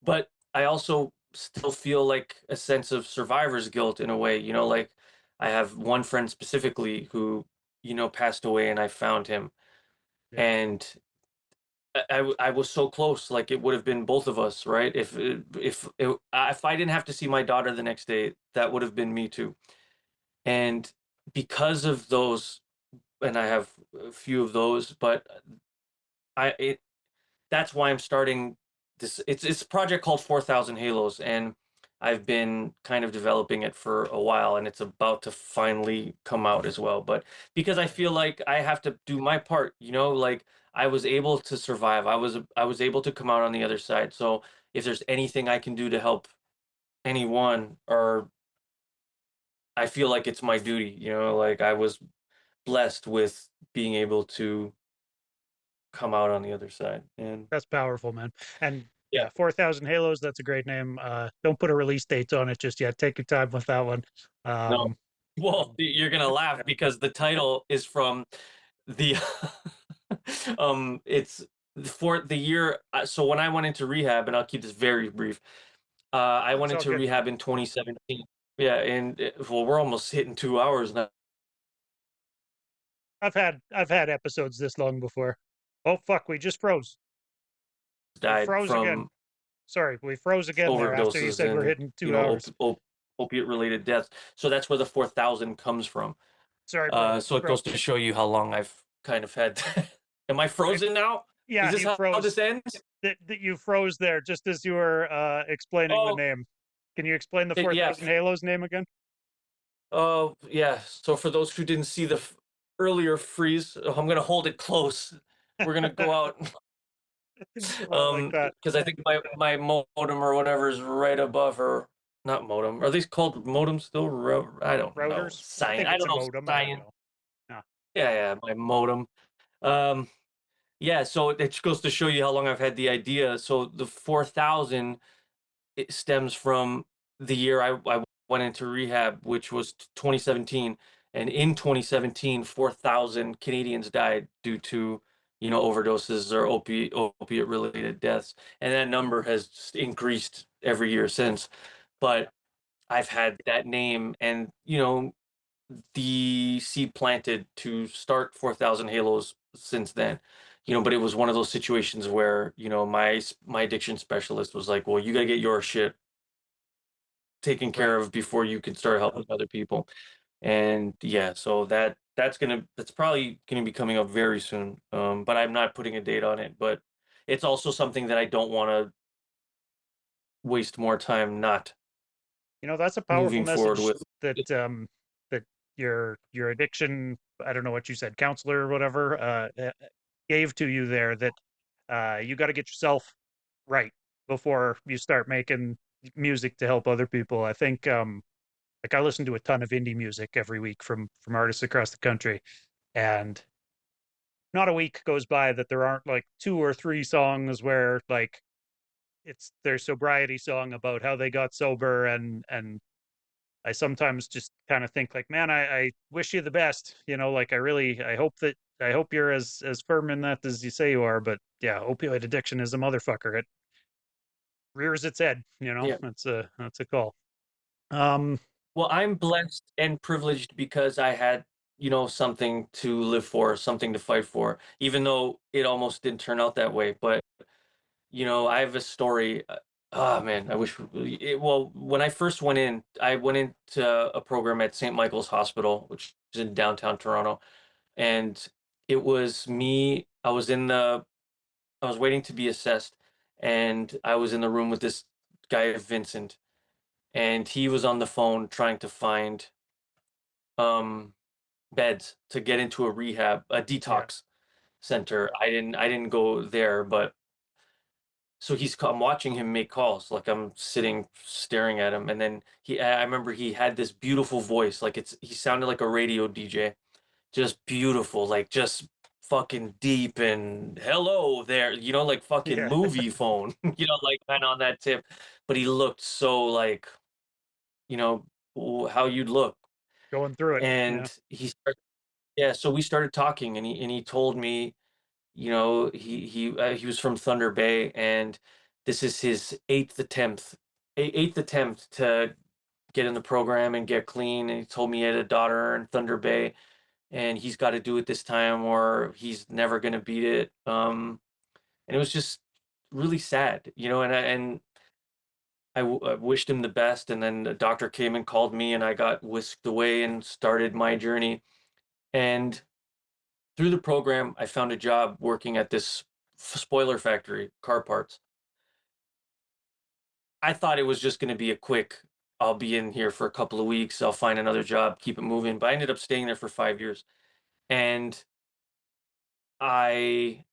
But I also still feel like a sense of survivor's guilt in a way, like, I have one friend specifically who, passed away, and I found him. yeah, And I was so close, like, it would have been both of us, right? If I didn't have to see my daughter the next day, that would have been me too. And because of those, and I have a few of those, but I it that's why I'm starting this. It's a project called 4,000 Halos, and I've been kind of developing it for a while, and it's about to finally come out as well. But because I feel like I have to do my part, like, I was able to survive. I was able to come out on the other side. So if there's anything I can do to help anyone, or I feel like it's my duty, like, I was blessed with being able to come out on the other side. And that's powerful, man. And yeah. yeah, 4,000 Halos. That's a great name. Don't put a release date on it just yet. Take your time with that one. No. Um, Well, you're gonna laugh because the title is from the it's for the year. So when I went into rehab, and I'll keep this very brief. I it's went all into good. rehab in 2017. Yeah, and well, we're almost hitting 2 hours now. I've had episodes this long before. Oh fuck, we just froze. We Died froze again. from Sorry, we froze again there after you overdoses said we're and, hitting 2 hours. opiate related deaths. So that's where the 4,000 comes from. Sorry, bro. So it Bro, goes to show you how long I've kind of had. Am I it, frozen now? Is yeah, this you how froze. this ends? That you froze there just as you were explaining the Oh, name. Can you explain the yeah. 4,000 Halos name again? Oh, yeah. So for those who didn't see the earlier freeze, I'm gonna hold it close. We're gonna go out, Oh, like that. because I think my modem or whatever is right above her. Not modem. Are these called modems still? I don't know. Routers? I Science. think I it's don't a know modem. I don't science. know. Yeah. Yeah, yeah. My modem. Um, yeah. So it goes to show you how long I've had the idea. So the 4,000, it stems from the year I went into rehab, which was 2017. And in 2017, 4,000 Canadians died due to overdoses or opiate related deaths, and that number has just increased every year since. But I've had that name and the seed planted to start 4,000 Halos since then. But it was one of those situations where my addiction specialist was like, well, you got to get your shit taken Right. care of before you can start helping other people. And yeah, so that's probably gonna be coming up very soon. But I'm not putting a date on it. But it's also something that I don't want to waste more time not That's a powerful moving forward message with. that that your addiction, I don't know what you said, counselor or whatever, gave to you there, that you got to get yourself right before you start making music to help other people. I think like I listen to a ton of indie music every week from artists across the country, and not a week goes by that there aren't like two or three songs where like it's their sobriety song about how they got sober, and I sometimes just kind of think like, man, I wish you the best. Like I hope you're as firm in that as you say you are. But yeah, opioid addiction is a motherfucker. It rears its head. Yeah. That's a call. Um, Well, I'm blessed and privileged because I had, something to live for, something to fight for, even though it almost didn't turn out that way. But, I have a story. Oh man, I wish well, when I first went in, I went into a program at St. Michael's Hospital, which is in downtown Toronto. And it was me, I was waiting to be assessed, and I was in the room with this guy, Vincent, and he was on the phone trying to find um beds to get into a yeah, detox center. I didn't go there, but so I'm watching him make calls, like I'm sitting staring at him, and then I remember he had this beautiful voice, like he sounded like a radio DJ, just beautiful, like just fucking deep and hello there, like fucking yeah, movie phone, like kind of on that tip. But he looked so like, you know, how you'd look. going through it. Yeah, And yeah, so we started talking, and he told me, he was from Thunder Bay, and this is his eighth attempt to get in the program and get clean. And he told me he had a daughter in Thunder Bay, and he's got to do it this time, or he's never gonna beat it. And it was just really sad, I wished him the best, and then the doctor came and called me, and I got whisked away and started my journey. And through the program, I found a job working at this spoiler factory, car parts. I thought it was just going to be a quick, I'll be in here for a couple of weeks, I'll find another job, keep it moving. But I ended up staying there for 5 years. And I,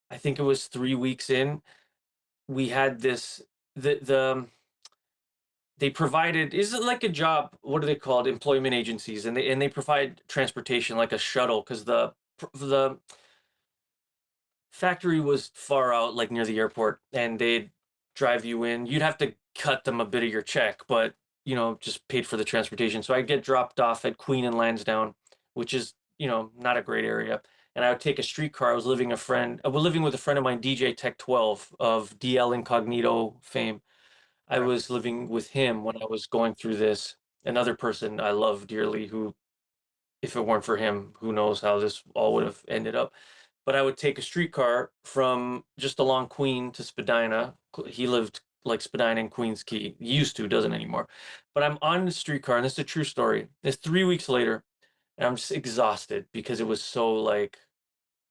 I think it was 3 weeks in, we had they provided, is it like a job? What are they called? Employment agencies, and they provide transportation like a shuttle, because the factory was far out, like near the airport, and they'd drive you in. You'd have to cut them a bit of your check, but just paid for the transportation. So I'd get dropped off at Queen and Lansdowne, which is not a great area. And I would take a streetcar. I was living with a friend of mine, DJ Tech 12 of DL Incognito fame. I yeah. was living with him when I was going through this. Another person I love dearly, who, if it weren't for him, who knows how this all would have ended up. But I would take a streetcar from just along Queen to Spadina. He lived like Spadina and Queens Quay. He used to, doesn't anymore. But I'm on the streetcar, and this is a true story. It's 3 weeks later, and I'm just exhausted because it was so like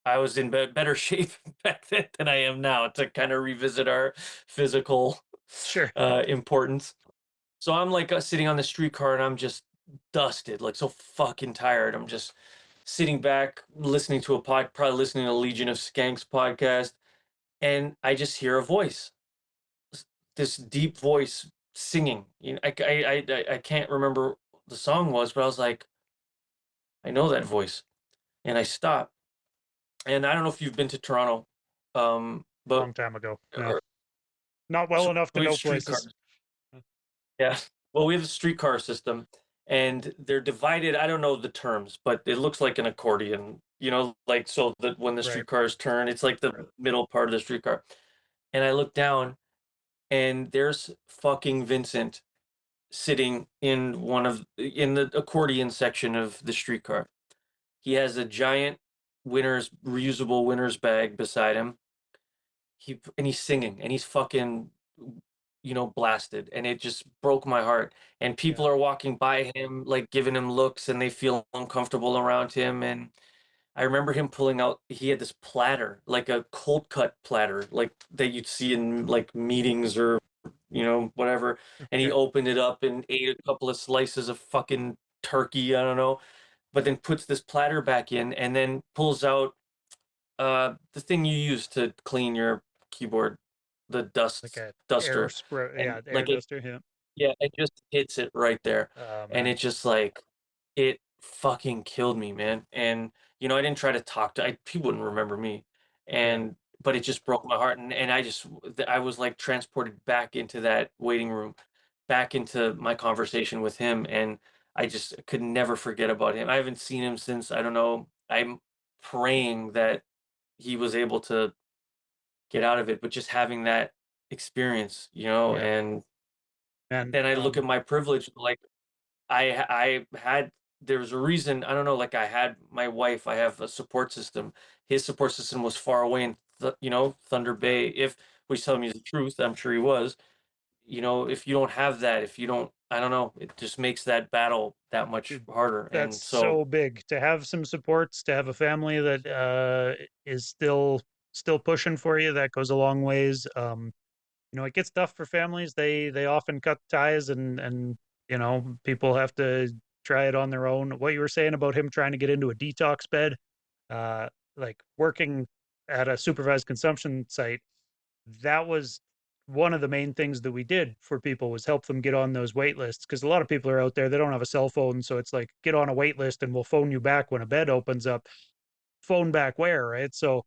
I was in better shape back then than I am now, to kind of revisit our physical Sure. importance. So I'm like sitting on the streetcar, and I'm just dusted, like so fucking tired. I'm just sitting back, listening to probably listening to Legion of Skanks podcast, and I just hear a voice, this deep voice singing. I can't remember what the song was, but I was like, I know that voice, and I stopped. And I don't know if you've been to Toronto, but Long time ago. No, or, not well so enough to we have know streetcars. places. Yeah. Well, we have a streetcar system, and they're divided. I don't know the terms, but it looks like an accordion you know, like so that when the Right. streetcars turn, it's like the middle part of the streetcar. And I look down and there's fucking Vincent sitting in the accordion section of the streetcar. He has a giant reusable winner's bag beside him. And he's singing and he's fucking, blasted, and it just broke my heart. And Yeah. people are walking by him, like giving him looks, and they feel uncomfortable around him. And I remember him pulling out, he had this platter, like a cold cut platter, like that you'd see in like meetings or, whatever. And he Okay. opened it up and ate a couple of slices of fucking turkey, I don't know, but then puts this platter back in and then pulls out the thing you use to clean your keyboard, the Like dust a air duster. spray. And Yeah, air like it, duster. Yeah. yeah, it just hits it right there. Oh And man. it just like, it fucking killed me, man. And, I didn't try to talk to, people wouldn't remember me. Yeah. But it just broke my heart. And I was like transported back into that waiting room, back into my conversation with him. And I just could never forget about him. I haven't seen him since, I don't know. I'm praying that he was able to get out of it, but just having that experience, Yeah. and And then I look at my privilege, like I had there was a reason, I don't know, like I had my wife, I have a support system. His support system was far away in Thunder yeah, Bay. If we tell me the truth, I'm sure he was. If you don't have that, if you don't, I don't know, it just makes that battle that much dude, harder. that's And so, so big to have some supports, to have a family that is still pushing for you. That goes a long ways. It gets tough for families. They often cut ties, and people have to try it on their own. What you were saying about him trying to get into a detox bed, uh, like working at a supervised consumption site, that was one of the main things that we did for people was help them get on those wait lists, because a lot of people are out there, they don't have a cell phone, so it's like get on a wait list and we'll phone you back when a bed opens up. Phone back where, right? So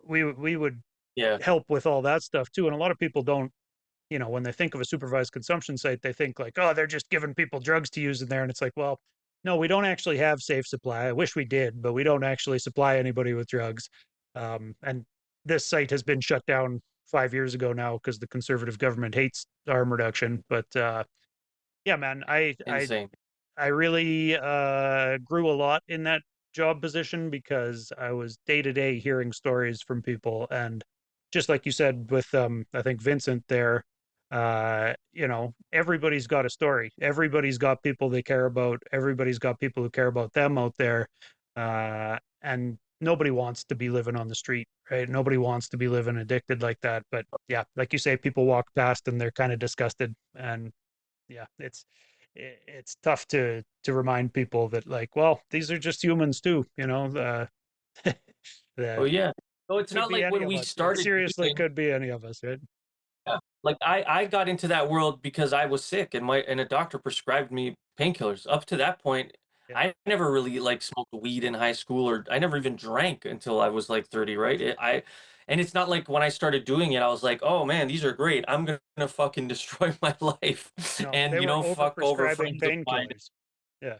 we would yeah. help with all that stuff too. And a lot of people don't, when they think of a supervised consumption site, they think like, oh, they're just giving people drugs to use in there. And it's like, well, no, we don't actually have safe supply. I wish we did, but we don't actually supply anybody with drugs. And this site has been shut down 5 years ago now because the conservative government hates harm reduction. But yeah, man, Insane. I really grew a lot in that job position because I was day to day hearing stories from people. And just like you said with, I think Vincent there, everybody's got a story. Everybody's got people they care about. Everybody's got people who care about them out there. And nobody wants to be living on the street, right? Nobody wants to be living addicted like that. But yeah, like you say, people walk past and they're kind of disgusted. And yeah, it's tough to remind people that like, well, these are just humans too, Oh the yeah. So it's could not be like any when of we us. It started seriously doing. could be any of us, right? Yeah. Like I got into that world because I was sick and a doctor prescribed me painkillers. Up to that point, Yeah. I never really like smoked weed in high school, or I never even drank until I was like 30, right? And it's not like when I started doing it, I was like, "Oh man, these are great. I'm gonna fucking destroy my life No, and they were over fuck over prescribing friends of mine." painkillers. Yeah.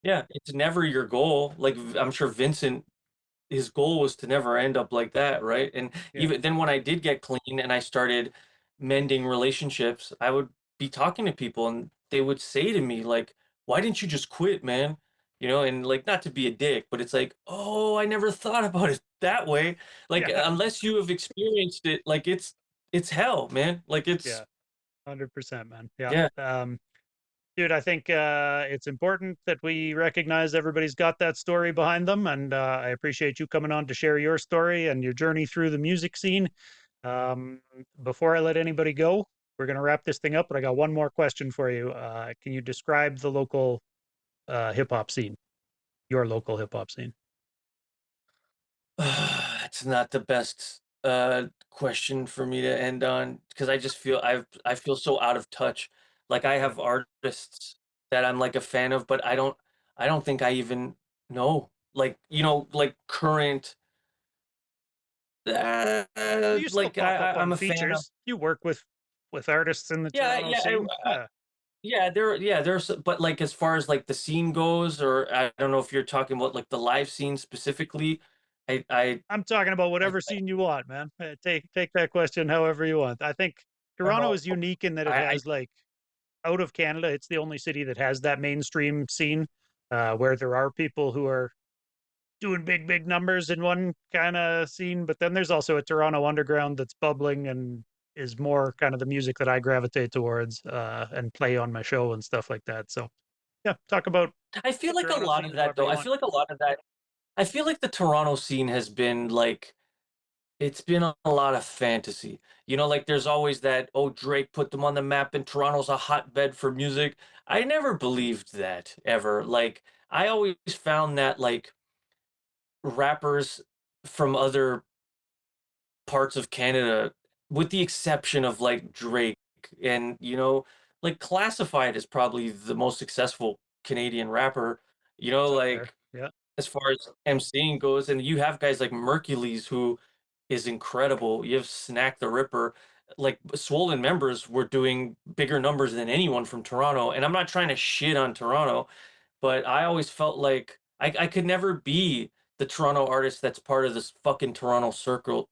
Yeah, it's never your goal. Like I'm sure Vincent, his goal was to never end up like that, right? And Yeah. even then, when I did get clean and I started mending relationships, I would be talking to people and they would say to me, like, why didn't you just quit, man? And like, not to be a dick, but it's like, oh, I never thought about it that way. Like, Yeah. unless you have experienced it, like, it's hell, man. Like, Yeah. 100%, man. Yeah. yeah. Dude, I think it's important that we recognize everybody's got that story behind them. And I appreciate you coming on to share your story and your journey through the music scene. Um, Before I let anybody go, we're going to wrap this thing up, but I got one more question for you. Can you describe the local hip hop scene, your local hip hop scene? It's not the best question for me to end on because I just feel I feel so out of touch. Like I Yeah. have artists that I'm like a fan of, but I don't think I even know. Like, like current Well, you still like pop up I'm on a fan of. features. You work with artists in the Yeah, Toronto yeah, scene. Yeah. there's but like as far as like the scene goes, or I don't know if you're talking about like the live scene specifically. I I I'm talking about I, whatever scene you want, man. Take that question however you want. I think I don't Toronto know. is unique in that it I has like out of Canada, it's the only city that has that mainstream scene where there are people who are doing big numbers in one kind of scene, but then there's also a Toronto underground that's bubbling and is more kind of the music that I gravitate towards and play on my show and stuff like that. So yeah, talk about I feel the like a Toronto lot scene of that however though. you want. I feel like the Toronto scene has been like it's been a lot of fantasy. You know, like there's always that, oh, Drake put them on the map and Toronto's a hotbed for music. I never believed that ever. Like I always found that like rappers from other parts of Canada, with the exception of like Drake and, like Classified is probably the most successful Canadian rapper, It's up there. like Yeah, as far as MCing goes. And you have guys like Mercules who is incredible. You have Snack the Ripper. Like Swollen Members were doing bigger numbers than anyone from Toronto. And I'm not trying to shit on Toronto, but I always felt like I could never be the Toronto artist that's part of this fucking Toronto circle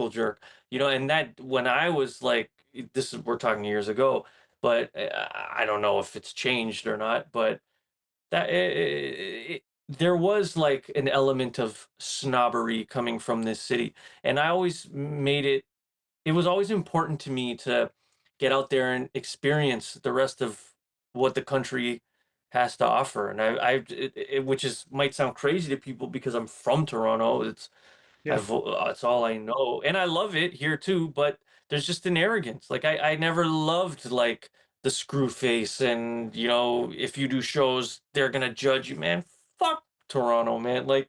jerk. And that when I was like, this is we're talking years ago, but I don't know if it's changed or not, but that there was like an element of snobbery coming from this city, and I always made it was always important to me to get out there and experience the rest of what the country has to offer. And which is might sound crazy to people because I'm from Toronto. yeah. It's all I know, and I love it here too. But there's just an arrogance. Like I never loved like the screw face, and if you do shows, they're gonna judge you, man. Fuck Toronto, man. Like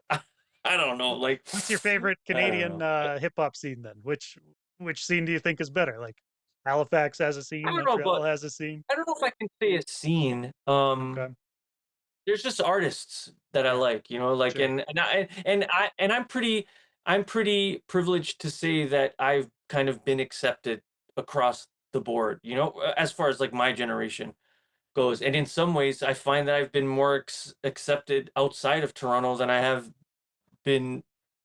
I don't know. Like What's your favorite I don't Canadian know. hip hop scene then? Which scene do you think is better? Like Halifax has a I scene, don't know, Montreal but has a scene. I don't know if I can say a scene. Okay, There's just artists that I yeah, like, like sure, I'm pretty privileged to say that I've kind of been accepted across the board, as far as like my generation goes. And in some ways, I find that I've been more accepted outside of Toronto than I have been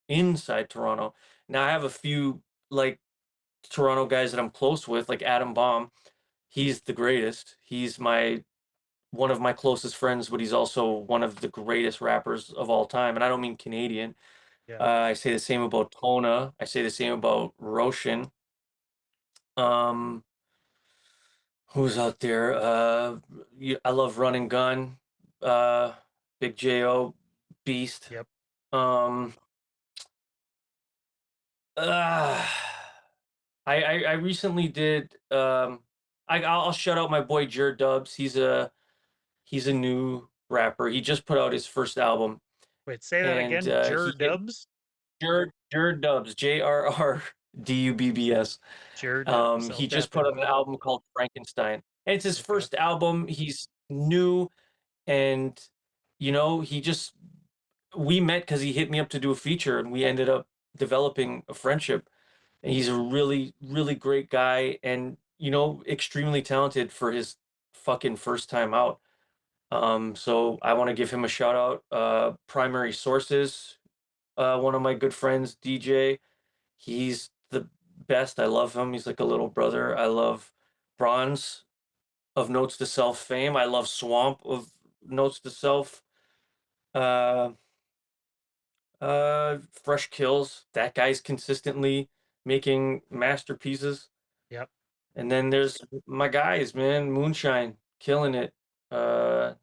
inside Toronto. Now I have a few like Toronto guys that I'm close with, like Adam Baum. He's the greatest. He's my one of my closest friends, but he's also one of the greatest rappers of all time. And I don't mean Canadian. yeah, I say the same about Tona. I say the same about Roshan. Um, who's out there? I love Run and Gun. Uh, Big J.O. Beast. yep, Um, uh, I recently did. I'll shout out my boy Jer Dubs. He's a new rapper. He just put out his first album, wait, say that and again. Jur he hit Dubs, Dubs, JRRDUBBS. Jur Dubs. I'll He tap just put out into an it. album called Frankenstein. And it's his Okay, first album. He's new, and he just we met because he hit me up to do a feature, and we ended up developing a friendship. And he's a really, really great guy, and extremely talented for his fucking first time out. So I want to give him a shout out. Primary Sources, one of my good friends, DJ. He's the best. I love him. He's like a little brother. I love Bronze of Notes to Self fame. I love Swamp of Notes to Self. Uh, Fresh Kills. That guy's consistently making masterpieces. yep, And then there's my guys, man. Moonshine, killing it. Uh,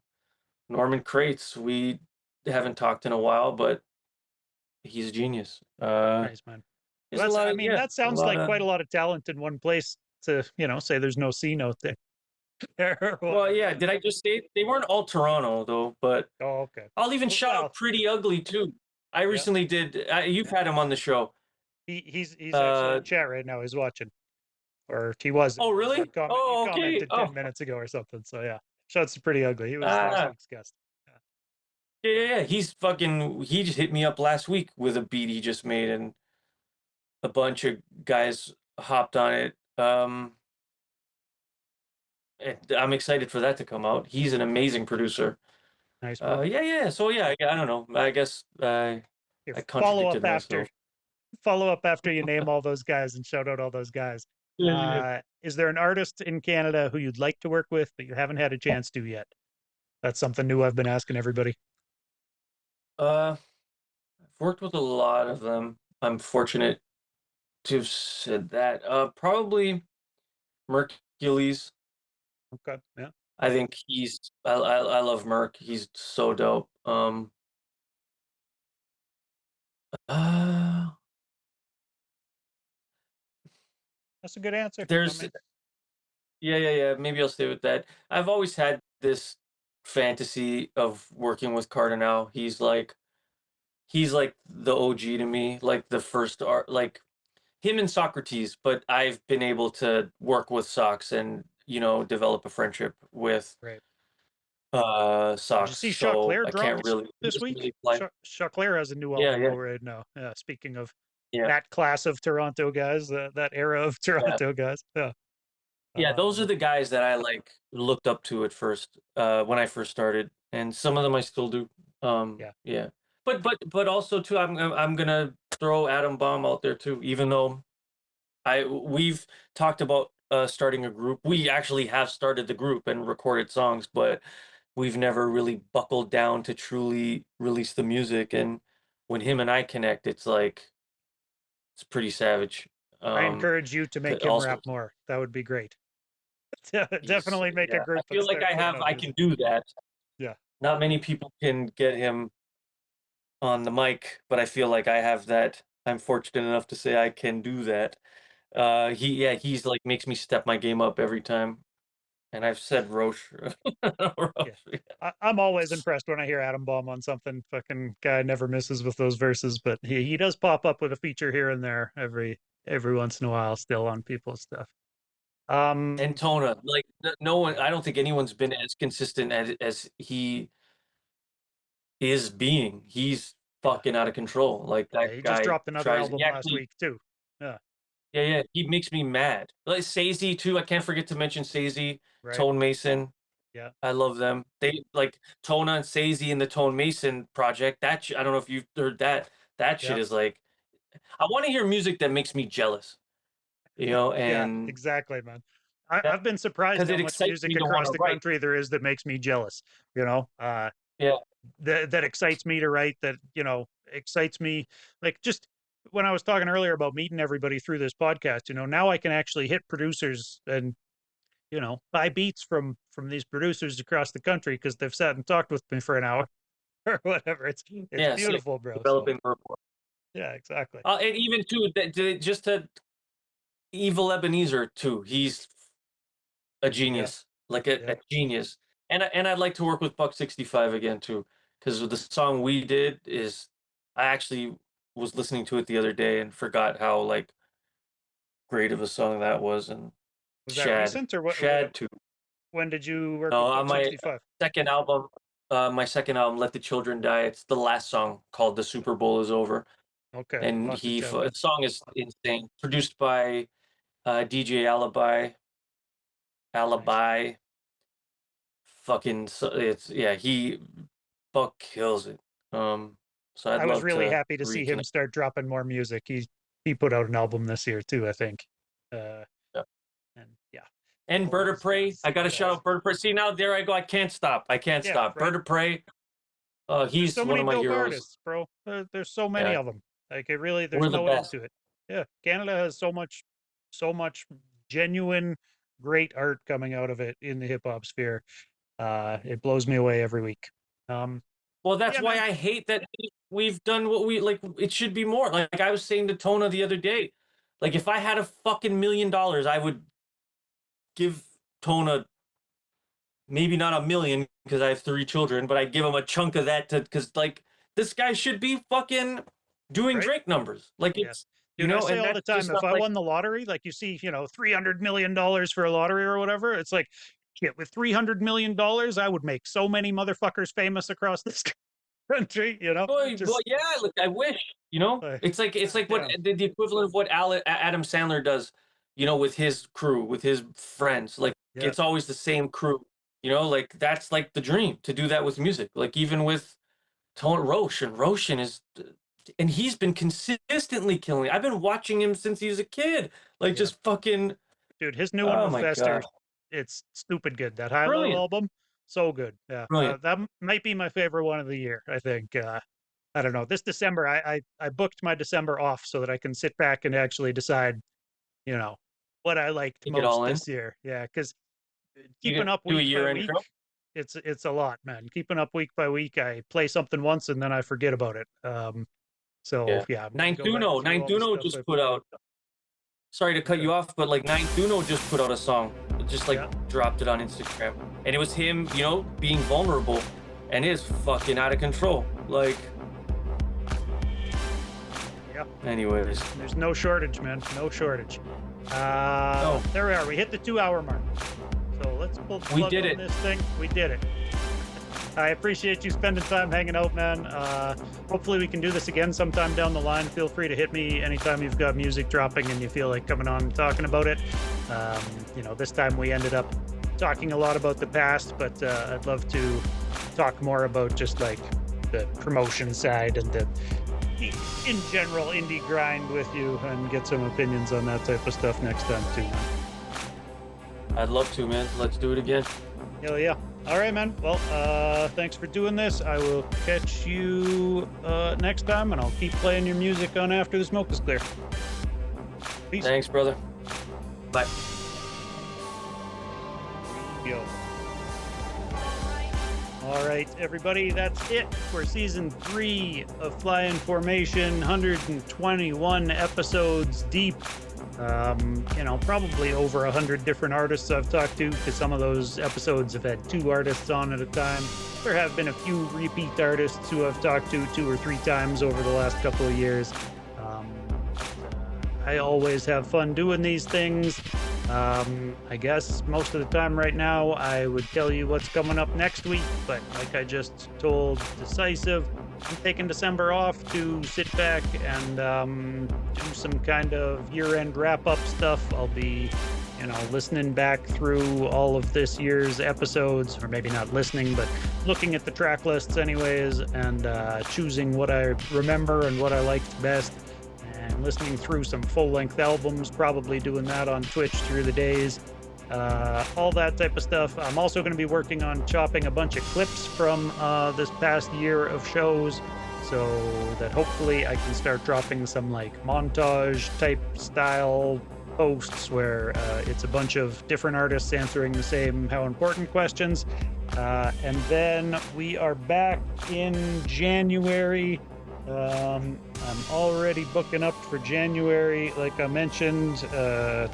Norman Crates. We haven't talked in a while, but he's a genius. nice man. There's Well, a that's. lot I of mean, yeah, that a sounds lot like of quite a lot of talent in one place. To say there's no scene out there or well, whatever. yeah. Did I just say they weren't all Toronto though? But Oh, okay. I'll even shout out Well, Pretty Ugly too. I yeah. recently did. You've had him on the show. He's actually Uh, in chat right now. He's watching, or he was. oh He really? had comment. He Oh okay. commented Oh 10 minutes ago or something. So yeah, Shouts pretty ugly. He was last ah week's guest. Yeah, yeah. He's fucking. He just hit me up last week with a beat he just made, and a bunch of guys hopped on it. I'm excited for that to come out. He's an amazing producer. Nice, bro. Yeah. So yeah, I don't know. I guess Here, I follow contradicted up after myself. you name all those guys and shout out all those guys. Yeah. Is there an artist in Canada who you'd like to work with but you haven't had a chance to yet? That's something new I've been asking everybody. I've worked with a lot of them. I'm fortunate to have said that. Probably Mercules. Okay, yeah. I think I love Merc. He's so dope. Uh, That's a good answer. I there's mean, yeah. Maybe I'll stay with that. I've always had this fantasy of working with Cardinal. He's like the OG to me, like the first art, like him and Socrates. But I've been able to work with Sox and develop a friendship with right. Did you Sox. see So Choclair I can't dropped really he this doesn't week? really play. Choclair has a new Yeah, album yeah, out right now. Yeah, speaking of yeah, that class of Toronto guys, that era of yeah. Toronto guys. Yeah. Yeah, those are Um, the guys that I like looked up to at first, when I first started, and some of them I still do. yeah. Yeah, but also too, I'm gonna throw Adam Bomb out there too. Even though we've talked about starting a group, we actually have started the group and recorded songs, but we've never really buckled down to truly release the music. And when him and I connect, it's like it's pretty savage. I Um, encourage you to make him Also, rap more. That would be great. Definitely make a yeah, I group and feel like start putting out I can music. do that. Yeah. Not many people can get him on the mic, but I feel like I have that. I'm fortunate enough to say I can do that. He's like makes me step my game up every time. And I've said Roche. Yeah. Roche, yeah. I'm always impressed when I hear Adam Bomb on something. Fucking guy never misses with those verses, but he does pop up with a feature here and there every once in a while still on people's stuff. And Um Tona, like no one, yeah, I don't think anyone's been as consistent as he is being. He's yeah. fucking out of control. Like Yeah, that he just guy dropped another tries. He album last actually, week too. Yeah, yeah. He makes me mad. Like Sazy too. I can't forget to mention Sazy, right. Tone Mason. Yeah, I love them. They like Tona and Sazy in the Tone Mason project. I don't know if you've heard that. That shit yeah. is like I want to hear music that makes me jealous, you know, Yeah, and exactly, man. that I've been surprised because how it much excites music me to want across to the write. country there is that makes me jealous, you know. Yeah, That excites me to write, that, excites me, like, just when I was talking earlier about meeting everybody through this podcast, now I can actually hit producers and, buy beats from these producers across the country because they've sat and talked with me for an hour or whatever. It's yeah, sick. beautiful, bro. So Developing rapport. yeah, exactly. And even too, just to Evil Ebenezer too. He's a Yeah, genius, like yeah. a genius. And I'd like to work with Buck 65 again too, because the song we did is I actually was listening to it the other day and forgot how like great of a song that was. And Was that recent or what? Shad too. When did you work No, with on Buck my 65? second album, Let the Children Die. It's the last song called "The Super Bowl Is Over," Okay, and I'll have to check. the song is insane. Produced by DJ Alibi. Nice. Alibi. Fucking, it's yeah. Buck kills it. So I'd I was love really to happy to see him reconnect. start dropping more music. He put out an album this year too, I think. Uh, Yeah. and yeah, And Bird of always Prey. I got to shout badass. out Bird of Prey. See now, there I go. I can't stop. I can't Yeah, stop. right. Bird of Prey. There's He's so one many of my dope heroes. artists, bro. There's so many Yeah, of them. Like, it really, there's we're the no end best. to it. Yeah, Canada has so much genuine, great art coming out of it in the hip hop sphere. It blows me away every week. Um, Well, that's yeah, why man. I hate that we've done what we like. It should be more. Like I was saying to Tona the other day, like if I had a fucking $1 million, I would give Tona maybe not a million because I have 3 children, but I'd give him a chunk of that to because like this guy should be fucking doing Right? Drake numbers. Like Yeah. it's Dude, I say and all that's the time, just if not I like won the lottery, like, you see, $300 million for a lottery or whatever, it's like, shit, with $300 million, I would make so many motherfuckers famous across this country, boy, well, just yeah, like I wish, like, it's God like what damn. the equivalent of what Adam Sandler does, with his crew, with his friends. Like Yeah, it's always the same crew. You know, like that's like the dream to do that with music. Like even with Tone Roshan is, and he's been consistently killing. I've been watching him since he was a kid. Like yeah. just fucking. Dude, his new one Oh with my Fester, god, it's stupid good. That High Low brilliant, album, so good. Yeah, brilliant. might be my favorite one of the year. I think. I don't know. This December, I booked my December off so that I can sit back and actually decide, you know, what I liked Take it most all in. this year. Yeah, because You keeping gonna up do a week by year week, intro? it's a lot, man. Keeping up week by week, I play something once and then I forget about it. So Yeah. yeah, I'm gonna Nine go back Duno, through Nine all the Duno stuff just I've put played. out. Sorry to cut Okay. you off, but like Nine Duno just put out a song. It just like Yeah, dropped it on Instagram, and it was him, you know, being vulnerable, and it's fucking out of control. Like, yeah. anyways, There's no shortage, man. No shortage. no, There we are. We hit the 2 hour mark. So let's pull the we plug did on it. this thing. We did it. I appreciate you spending time hanging out, man. Hopefully we can do this again sometime down the line. Feel free to hit me anytime you've got music dropping and you feel like coming on and talking about it. This time we ended up talking a lot about the past, but I'd love to talk more about just like the promotion side and the in general indie grind with you and get some opinions on that type of stuff next time too, man. I'd love to, man. Let's do it again. Hell yeah. All right, man. Well, thanks for doing this. I will catch you next time, and I'll keep playing your music on After the Smoke is Clear. Peace. Thanks, brother. Bye. Yo. All right, everybody, that's it for season 3 of Fly in Formation, 121 episodes deep. Probably over 100 different artists I've talked to, because some of those episodes have had 2 artists on at a time. There have been a few repeat artists who I've talked to 2 or 3 times over the last couple of years. I always have fun doing these things. I guess most of the time right now I would tell you what's coming up next week, but like I just told D-Sisive, I'm taking December off to sit back and do some kind of year-end wrap-up stuff. I'll be, listening back through all of this year's episodes, or maybe not listening, but looking at the track lists anyways, and choosing what I remember and what I liked best, and listening through some full-length albums, probably doing that on Twitch through the days. All that type of stuff. I'm also going to be working on chopping a bunch of clips from this past year of shows, so that hopefully I can start dropping some like montage type style posts where it's a bunch of different artists answering the same how important questions. And then we are back in January. I'm already booking up for January, like I mentioned,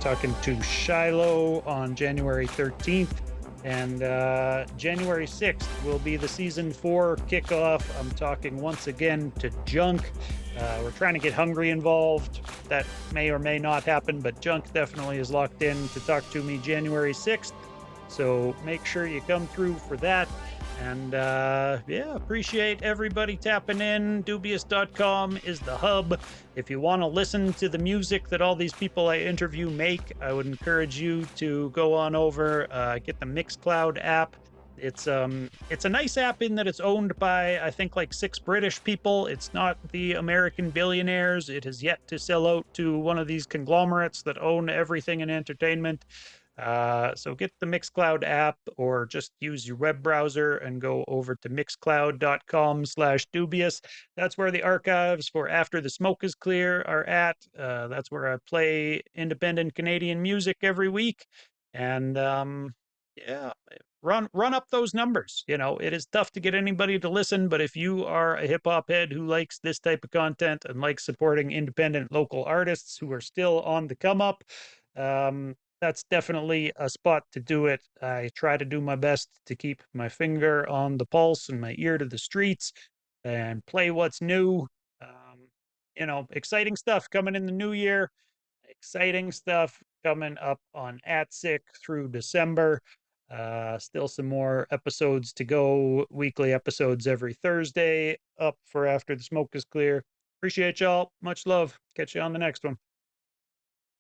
talking to Shiloh on January 13th, and January 6th will be the season 4 kickoff. I'm talking once again to Junk. We're trying to get Hungry involved. That may or may not happen, but Junk definitely is locked in to talk to me January 6th. So make sure you come through for that. And appreciate everybody tapping in. Doobyis.com is the hub. If you want to listen to the music that all these people I interview make, I would encourage you to go on over, get the Mixcloud app. It's a nice app in that it's owned by, I think, like 6 British people. It's not the American billionaires. It has yet to sell out to one of these conglomerates that own everything in entertainment. So get the Mixcloud app, or just use your web browser and go over to mixcloud.com/Doobyis. That's where the archives for After the Smoke is Clear are at. That's where I play independent Canadian music every week. And yeah, run up those numbers. It is tough to get anybody to listen, but if you are a hip hop head who likes this type of content and likes supporting independent local artists who are still on the come up, that's definitely a spot to do it. I try to do my best to keep my finger on the pulse and my ear to the streets and play what's new. Exciting stuff coming in the new year. Exciting stuff coming up on AtSick through December. Still some more episodes to go. Weekly episodes every Thursday up for After the Smoke is Clear. Appreciate y'all. Much love. Catch you on the next one.